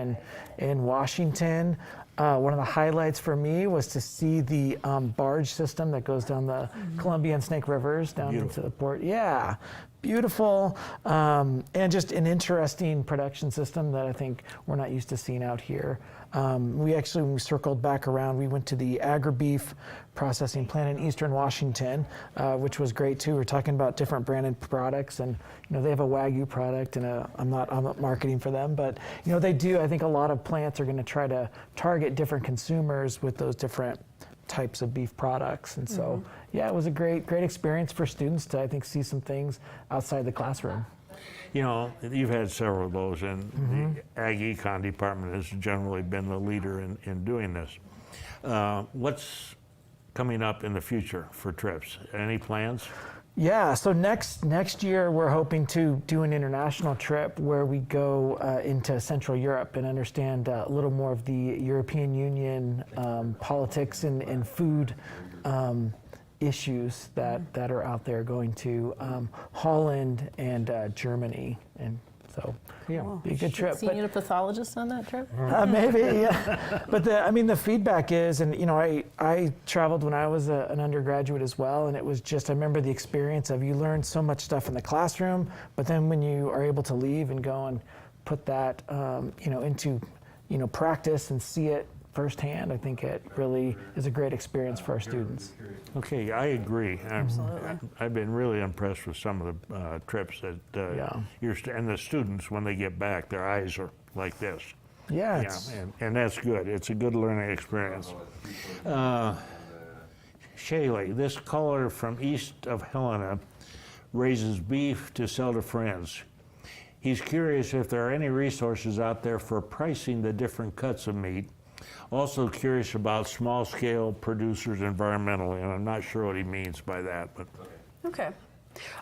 in Washington. One of the highlights for me was to see the barge system that goes down the Columbia and Snake Rivers down into the port. Yeah, beautiful, and just an interesting production system that I think we're not used to seeing out here. When we circled back around, we went to the AgriBeef processing plant in Eastern Washington, which was great too. We're talking about different branded products, and they have a Wagyu product, and I'm not marketing for them, but they do. I think a lot of plants are going to try to target different consumers with those different types of beef products, and so yeah, it was a great experience for students to, I think, see some things outside the classroom. You've had several of those, and the Ag Econ department has generally been the leader in doing this. What's coming up in the future for trips? Any plans? Yeah, so next year we're hoping to do an international trip where we go into Central Europe and understand a little more of the European Union politics and food issues that are out there, going to Holland and Germany, and so yeah, be a good trip. Seeing a pathologist on that trip? Maybe, yeah. But the feedback is, and I traveled when I was an undergraduate as well, and it was just, I remember the experience of, you learn so much stuff in the classroom, but then when you are able to leave and go and put that into practice and see it firsthand, I think it really is a great experience for our students. Okay, I agree. Absolutely. I've been really impressed with some of the trips that and the students, when they get back, their eyes are like this. Yeah. And that's good. It's a good learning experience. Shaylee, this caller from east of Helena raises beef to sell to friends. He's curious if there are any resources out there for pricing the different cuts of meat. Also curious about small-scale producers environmentally, and I'm not sure what he means by that. But Okay.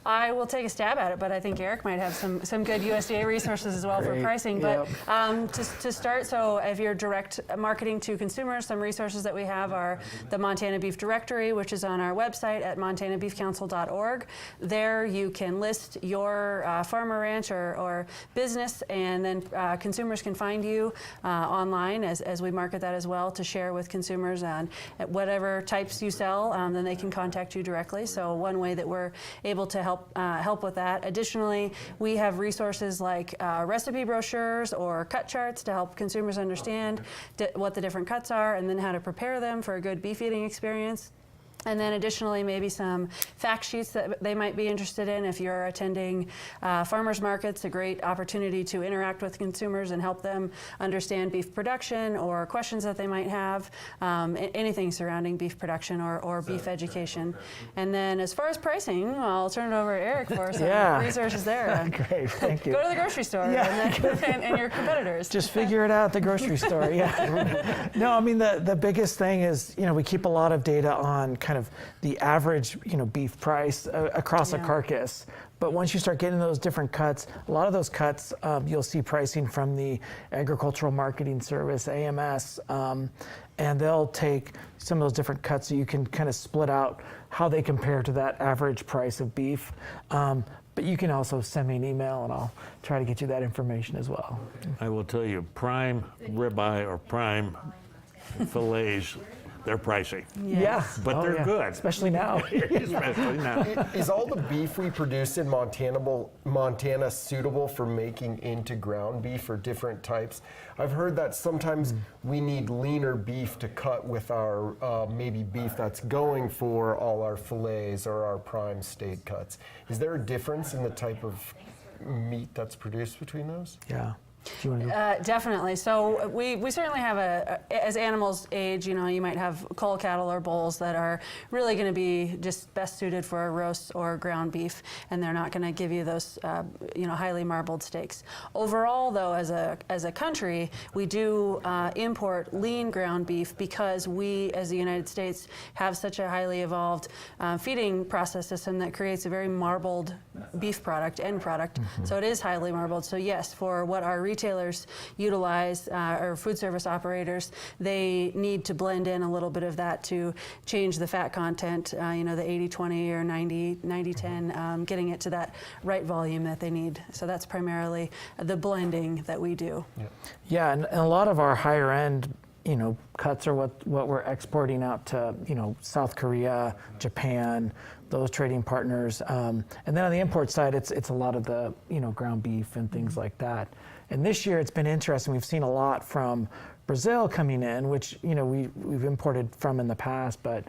I will take a stab at it, but I think Eric might have some good USDA resources as well for pricing. But to start, so if you're direct marketing to consumers, some resources that we have are the Montana Beef Directory, which is on our website at montanabeefcouncil.org. There you can list your farm or ranch or business, and then consumers can find you online as we market that as well to share with consumers on whatever types you sell. Then they can contact you directly. So one way that we're able to help with that. Additionally, we have resources like recipe brochures or cut charts to help consumers understand what the different cuts are and then how to prepare them for a good beef eating experience. And then additionally, maybe some fact sheets that they might be interested in. If you're attending farmers markets, a great opportunity to interact with consumers and help them understand beef production or questions that they might have, anything surrounding beef production or beef education. And then as far as pricing, I'll turn it over to Eric for some resources there. Great, thank you. Go to the grocery store and your competitors. Just figure it out at the grocery store, No, I mean, the biggest thing is, we keep a lot of data on kind of the average, beef price across a carcass. But once you start getting those different cuts, a lot of those cuts, you'll see pricing from the Agricultural Marketing Service, AMS, and they'll take some of those different cuts so you can kind of split out how they compare to that average price of beef. But you can also send me an email and I'll try to get you that information as well. I will tell you, prime ribeye or prime fillets, they're pricey. But they're good. Especially now. Especially now. Is all the beef we produce in Montana suitable for making into ground beef or different types? I've heard that sometimes we need leaner beef to cut with our maybe beef that's going for all our fillets or our prime steak cuts. Is there a difference in the type of meat that's produced between those? Yeah. Do you want to go? Definitely. So we certainly have as animals age, you might have cull cattle or bulls that are really going to be just best suited for a roast or ground beef, and they're not going to give you those, highly marbled steaks. Overall, though, as a country, we do import lean ground beef because we, as the United States, have such a highly evolved feeding process system that creates a very marbled beef end product. So it is highly marbled. So yes, for what our retailers utilize, or food service operators, they need to blend in a little bit of that to change the fat content, the 80-20 or 90-10, getting it to that right volume that they need. So that's primarily the blending that we do. Yeah, and a lot of our higher end cuts are what we're exporting out to, South Korea, Japan, those trading partners. And then on the import side, it's a lot of the, ground beef and things like that. And this year it's been interesting. We've seen a lot from Brazil coming in, which, we've imported from in the past, but,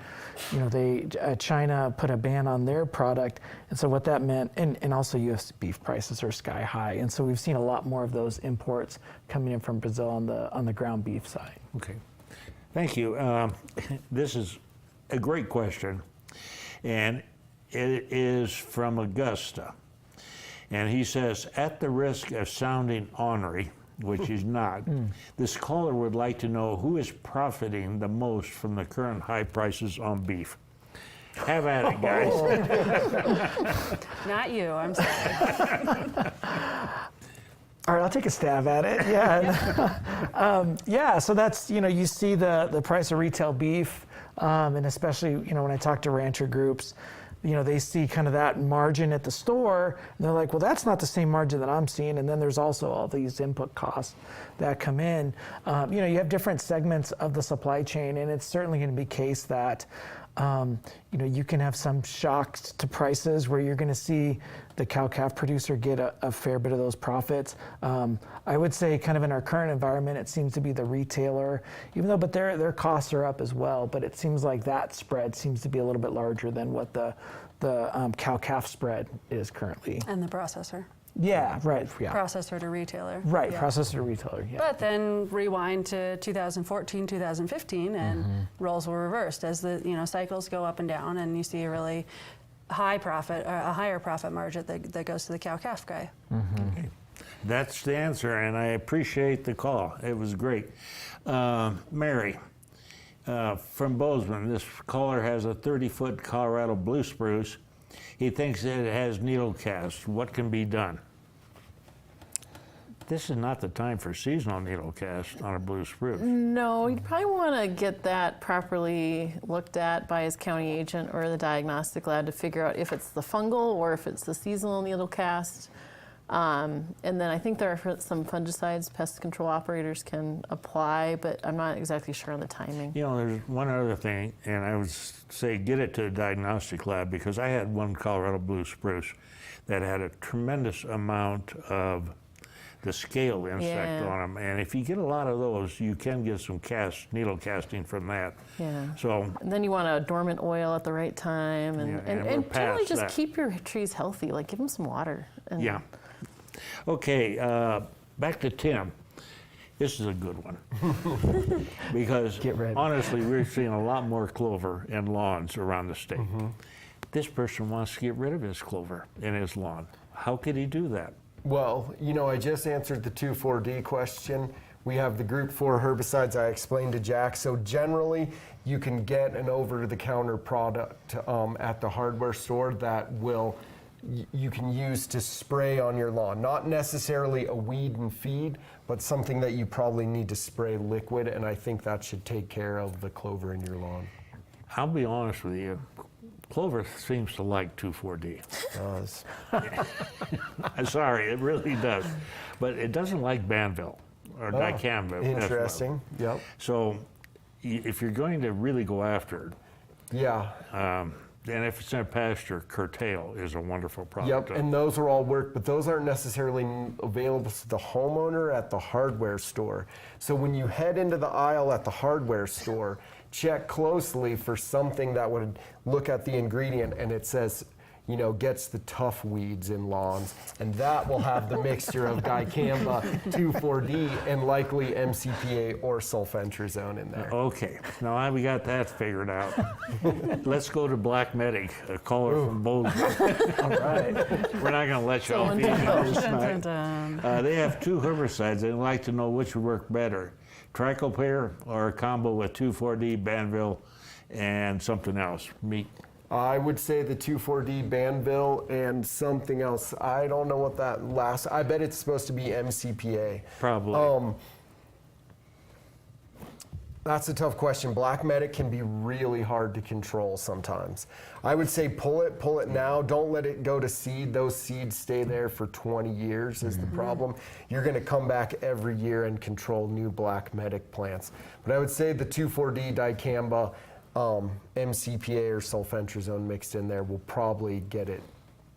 China put a ban on their product. And so what that meant, and also U.S. beef prices are sky high. And so we've seen a lot more of those imports coming in from Brazil on the ground beef side. Okay. Thank you. This is a great question, and it is from Augusta. And he says, at the risk of sounding ornery, which he's not, this caller would like to know who is profiting the most from the current high prices on beef. Have at it, guys. Not you, I'm sorry. All right, I'll take a stab at it. So that's, you see the price of retail beef, and especially, when I talk to rancher groups, they see kind of that margin at the store, and they're like, well, that's not the same margin that I'm seeing. And then there's also all these input costs that come in. You have different segments of the supply chain, and it's certainly going to be the case that you can have some shocks to prices where you're going to see the cow-calf producer get a fair bit of those profits. I would say kind of in our current environment, it seems to be the retailer, but their costs are up as well, but it seems like that spread seems to be a little bit larger than what the cow-calf spread is currently. And the processor. Yeah, right. Yeah. Processor to retailer. Right, processor to retailer, yeah. But then rewind to 2014, 2015, and roles were reversed as the cycles go up and down, and you see a really high profit, a higher profit margin that goes to the cow-calf guy. Okay. That's the answer, and I appreciate the call. It was great. Mary, from Bozeman, this caller has a 30-foot Colorado blue spruce. He thinks it has needle cast. What can be done? This is not the time for seasonal needle cast on a blue spruce. No, you'd probably want to get that properly looked at by his county agent or the diagnostic lab to figure out if it's the fungal or if it's the seasonal needle cast. And then I think there are some fungicides pest control operators can apply, but I'm not exactly sure on the timing. You know, there's one other thing, and I would say get it to a diagnostic lab, because I had one Colorado blue spruce that had a tremendous amount of the scale insect on them, and if you get a lot of those, you can get some needle casting from that. Yeah. So and then you want a dormant oil at the right time, and generally just keep your trees healthy. Like give them some water. And Okay, back to Tim. This is a good one because honestly, we're seeing a lot more clover in lawns around the state. This person wants to get rid of his clover in his lawn. How could he do that? Well, you know, I just answered the 2,4-D question. We have the group 4 herbicides I explained to Jack. So generally, you can get an over-the-counter product at the hardware store that you can use to spray on your lawn. Not necessarily a weed and feed, but something that you probably need to spray liquid, and I think that should take care of the clover in your lawn. I'll be honest with you. Clover seems to like 2,4-D. Does. I'm sorry, it really does. But it doesn't like Banville or dicamba. Interesting, yep. So if you're going to really go after it, and if it's in a pasture, Curtail is a wonderful product. Yep, and those are all work, but those aren't necessarily available to the homeowner at the hardware store. So when you head into the aisle at the hardware store, check closely for something that would look at the ingredient and it says, you know, gets the tough weeds in lawns, and that will have the mixture of dicamba, 2,4-D, and likely MCPA or sulfentrazone in there. Okay, now we got that figured out. Let's go to Black Medic, a caller from Bozeman. All right. We're not going to let you off easy this night. They have 2 herbicides. They'd like to know which would work better, Tricopare or a combo with 2,4-D, Banville, and something else. I would say the 2,4-D, Banville, and something else. I don't know what that last. I bet it's supposed to be MCPA. Probably. That's a tough question. Black Medic can be really hard to control sometimes. I would say pull it now. Don't let it go to seed. Those seeds stay there for 20 years is the problem. You're going to come back every year and control new Black Medic plants. But I would say the 2,4-D, dicamba, MCPA or sulfentrazone mixed in there will probably get it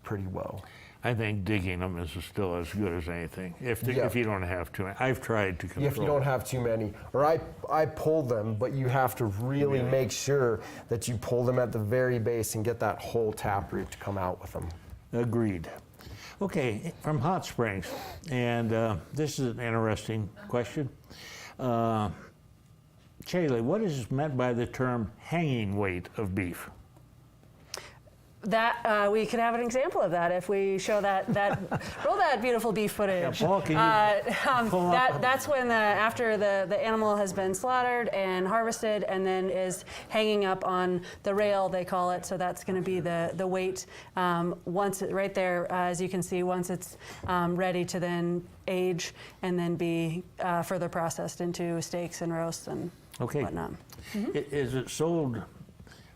pretty well. I think digging them is still as good as anything. If you don't have too many. I've tried to control. If you don't have too many. Or I pull them, but you have to really make sure that you pull them at the very base and get that whole taproot to come out with them. Agreed. Okay, from Hot Springs, and this is an interesting question. Shaylee, what is meant by the term hanging weight of beef? That we could have an example of that if we show that roll that beautiful beef footage. Yeah, Paul, can you that's when after the animal has been slaughtered and harvested and then is hanging up on the rail, they call it. So that's going to be the weight once right there, as you can see, once it's ready to then age and then be further processed into steaks and roasts and whatnot. Is it sold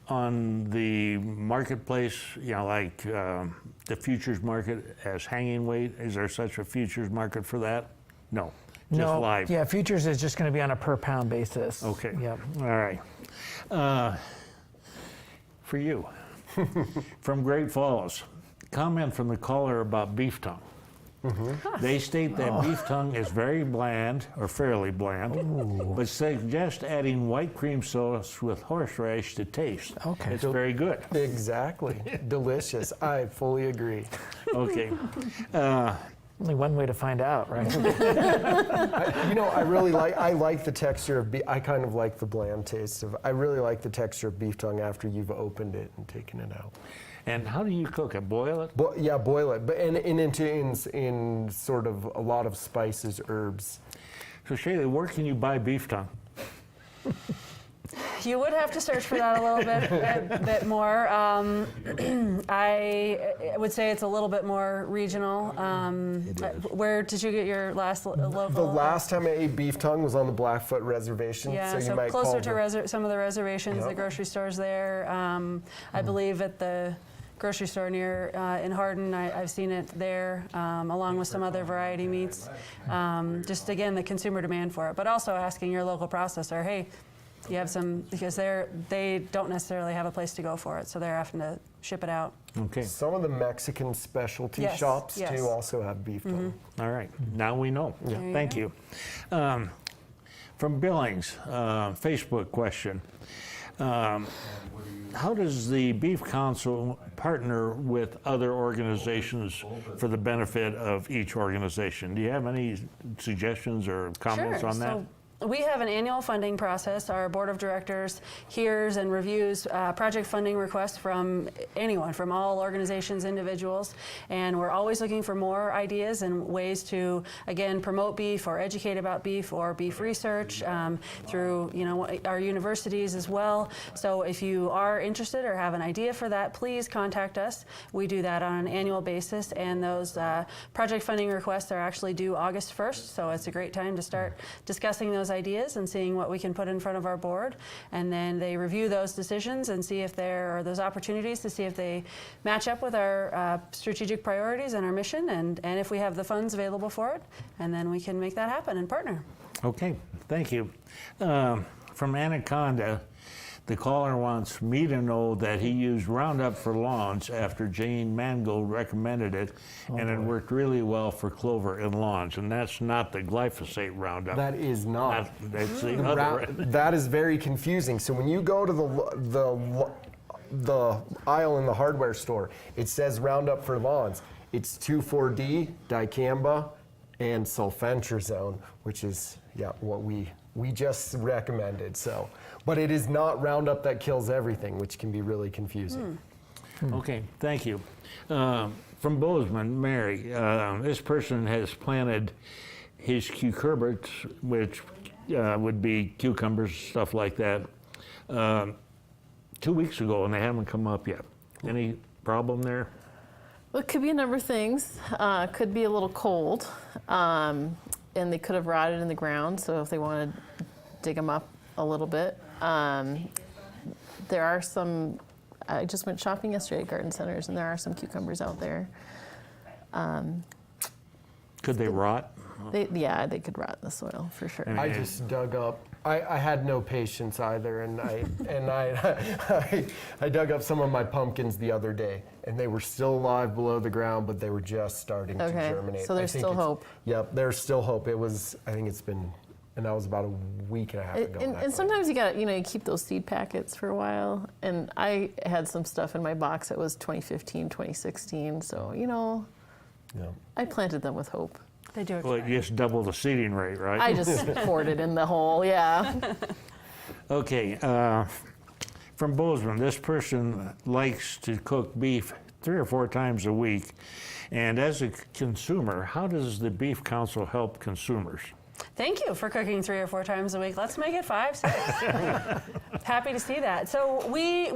on the marketplace, you know, like the futures market as hanging weight? Is there such a futures market for that? No, just live. Yeah, futures is just going to be on a per pound basis. Okay. Yep. All right. For you, from Great Falls, comment from the caller about beef tongue. They state that beef tongue is very bland, or fairly bland, but suggest adding white cream sauce with horseradish to taste. Okay. It's very good. Exactly. Delicious. I fully agree. Okay. Only one way to find out, right? I like the texture of beef. I kind of like the bland taste of. I really like the texture of beef tongue after you've opened it and taken it out. And how do you cook it? Boil it? Yeah, boil it, but in sort of a lot of spices, herbs. So Shaylee, where can you buy beef tongue? You would have to search for that a little bit more. I would say it's a little bit more regional. Where did you get your last local? The last time I ate beef tongue was on the Blackfoot Reservation. Yeah, so you might closer call to some of the reservations, the grocery stores there. I believe at the grocery store near in Hardin, I've seen it there, along with some other variety meats. Just again, the consumer demand for it, but also asking your local processor, hey, you have some, because they don't necessarily have a place to go for it, so they're having to ship it out. Okay. Some of the Mexican specialty shops too also have beef tongue. All right, now we know. Yeah. Thank you. From Billings, Facebook question. How does the Beef Council partner with other organizations for the benefit of each organization? Do you have any suggestions or comments on that? We have an annual funding process. Our board of directors hears and reviews project funding requests from anyone, from all organizations, individuals, and we're always looking for more ideas and ways to, again, promote beef or educate about beef or beef research through, our universities as well. So if you are interested or have an idea for that, please contact us. We do that on an annual basis, and those project funding requests are actually due August 1st, so it's a great time to start discussing those ideas and seeing what we can put in front of our board, and then they review those decisions and see if there are those opportunities to see if they match up with our strategic priorities and our mission, and if we have the funds available for it, and then we can make that happen and partner. Okay, thank you. From Anaconda, the caller wants me to know that he used Roundup for lawns after Jane Mangold recommended it, and it worked really well for clover and lawns. And that's not the glyphosate Roundup. That is not. That's the other. That is very confusing. So when you go to the aisle in the hardware store, it says Roundup for lawns. It's 2,4-D, dicamba, and sulfentrazone, which is what we just recommended. So, but it is not Roundup that kills everything, which can be really confusing. Okay, thank you. From Bozeman, Mary, this person has planted his cucurbits, which would be cucumbers, stuff like that, 2 weeks ago, and they haven't come up yet. Any problem there? Well, it could be a number of things. Could be a little cold, and they could have rotted in the ground, so if they want to dig them up a little bit. There are some, I just went shopping yesterday at garden centers, and there are some cucumbers out there. Could they rot? They could rot in the soil for sure. I just dug up. I had no patience either, and I dug up some of my pumpkins the other day, and they were still alive below the ground, but they were just starting to germinate. So there's still hope. Yep, there's still hope. It was, I think it's been, and that was about a week and a half ago. And sometimes you got, you keep those seed packets for a while. And I had some stuff in my box that was 2015, 2016. So, I planted them with hope. They do. Well, you just double the seeding rate, right? I just poured it in the hole, yeah. Okay, from Bozeman, this person likes to cook beef 3 or 4 times a week. And as a consumer, how does the Beef Council help consumers? Thank you for cooking 3 or 4 times a week. Let's make it 5, 6. Happy to see that. So we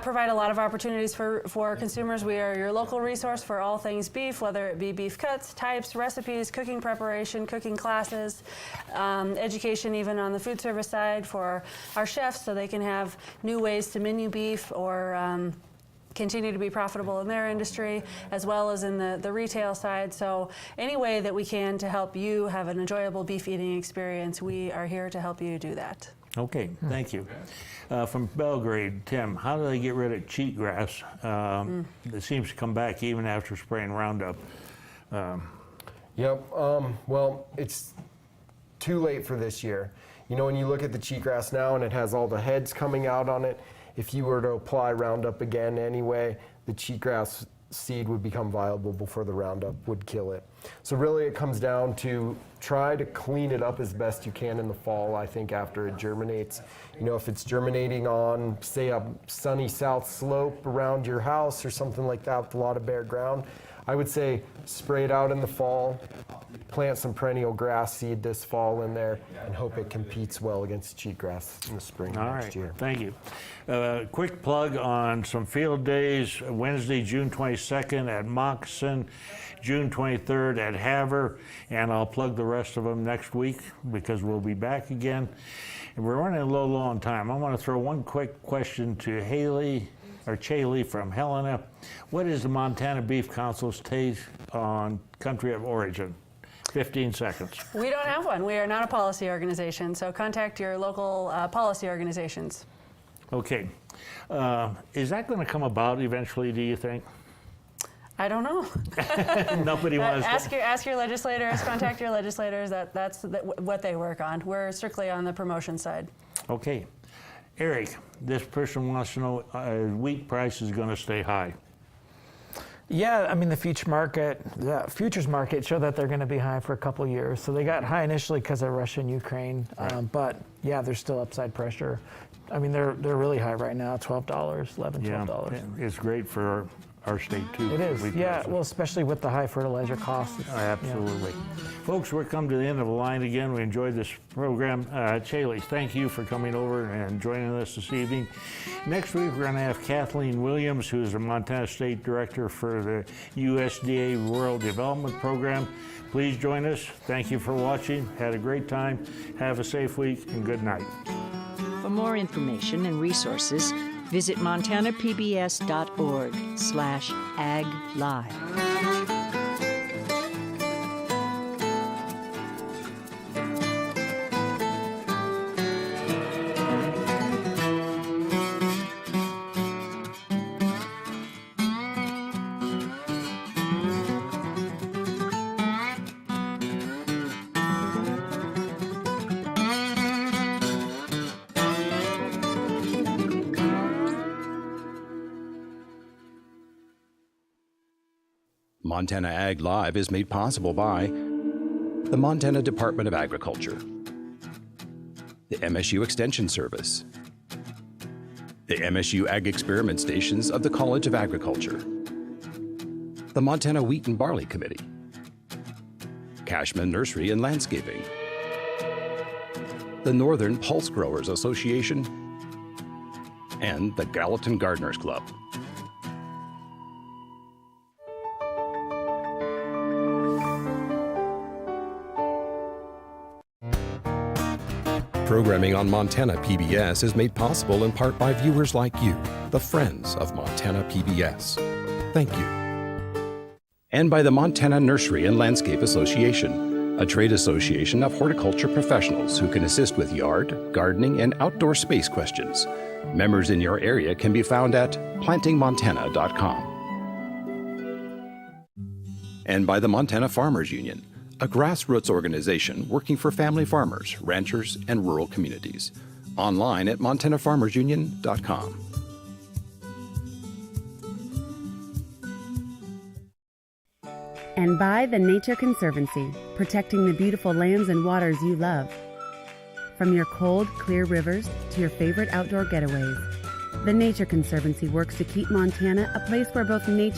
provide a lot of opportunities for consumers. We are your local resource for all things beef, whether it be beef cuts, types, recipes, cooking preparation, cooking classes, education even on the food service side for our chefs so they can have new ways to menu beef or continue to be profitable in their industry, as well as in the retail side. So any way that we can to help you have an enjoyable beef eating experience, we are here to help you do that. Okay, thank you. From Belgrade, Tim, how do they get rid of cheatgrass? It seems to come back even after spraying Roundup. Yep, well, it's too late for this year. When you look at the cheatgrass now and it has all the heads coming out on it, if you were to apply Roundup again anyway, the cheatgrass seed would become viable before the Roundup would kill it. So really it comes down to try to clean it up as best you can in the fall, I think, after it germinates. You know, if it's germinating on, say, a sunny south slope around your house or something like that with a lot of bare ground, I would say spray it out in the fall, plant some perennial grass seed this fall in there, and hope it competes well against cheatgrass in the spring next year. Thank you. Quick plug on some field days. Wednesday, June 22nd at Moccasin, June 23rd at Havre, and I'll plug the rest of them next week because we'll be back again. And we're running a little low on time. I want to throw one quick question to Haley or Chaley from Helena. What is the Montana Beef Council's take on country of origin? 15 seconds. We don't have one. We are not a policy organization, so contact your local policy organizations. Okay. Is that going to come about eventually, do you think? I don't know. Nobody wants to. Ask your legislators, contact your legislators. That's what they work on. We're strictly on the promotion side. Okay. Eric, this person wants to know wheat price is going to stay high. Yeah, I mean the futures market showed that they're going to be high for a couple years. So they got high initially because of Russia and Ukraine, right. But yeah, there's still upside pressure. I mean they're really high right now, $12, $11, $12. It's great for our state too. It is, yeah. Well, especially with the high fertilizer costs. Absolutely. Yeah. Folks, we're come to the end of the line again. We enjoyed this program. Chaley, thank you for coming over and joining us this evening. Next week, we're going to have Kathleen Williams, who is the Montana State Director for the USDA Rural Development Program. Please join us. Thank you for watching. Had a great time. Have a safe week and good night. For more information and resources, visit montanapbs.org/aglive. Montana Ag Live is made possible by the Montana Department of Agriculture, the MSU Extension Service, the MSU Ag Experiment Stations of the College of Agriculture, the Montana Wheat and Barley Committee, Cashman Nursery and Landscaping, the Northern Pulse Growers Association, and the Gallatin Gardeners Club. Programming on Montana PBS is made possible in part by viewers like you, the friends of Montana PBS. Thank you. And by the Montana Nursery and Landscape Association, a trade association of horticulture professionals who can assist with yard, gardening, and outdoor space questions. Members in your area can be found at plantingmontana.com. And by the Montana Farmers Union, a grassroots organization working for family farmers, ranchers, and rural communities. Online at montanafarmersunion.com. And by the Nature Conservancy, protecting the beautiful lands and waters you love. From your cold, clear rivers to your favorite outdoor getaways, the Nature Conservancy works to keep Montana a place where both nature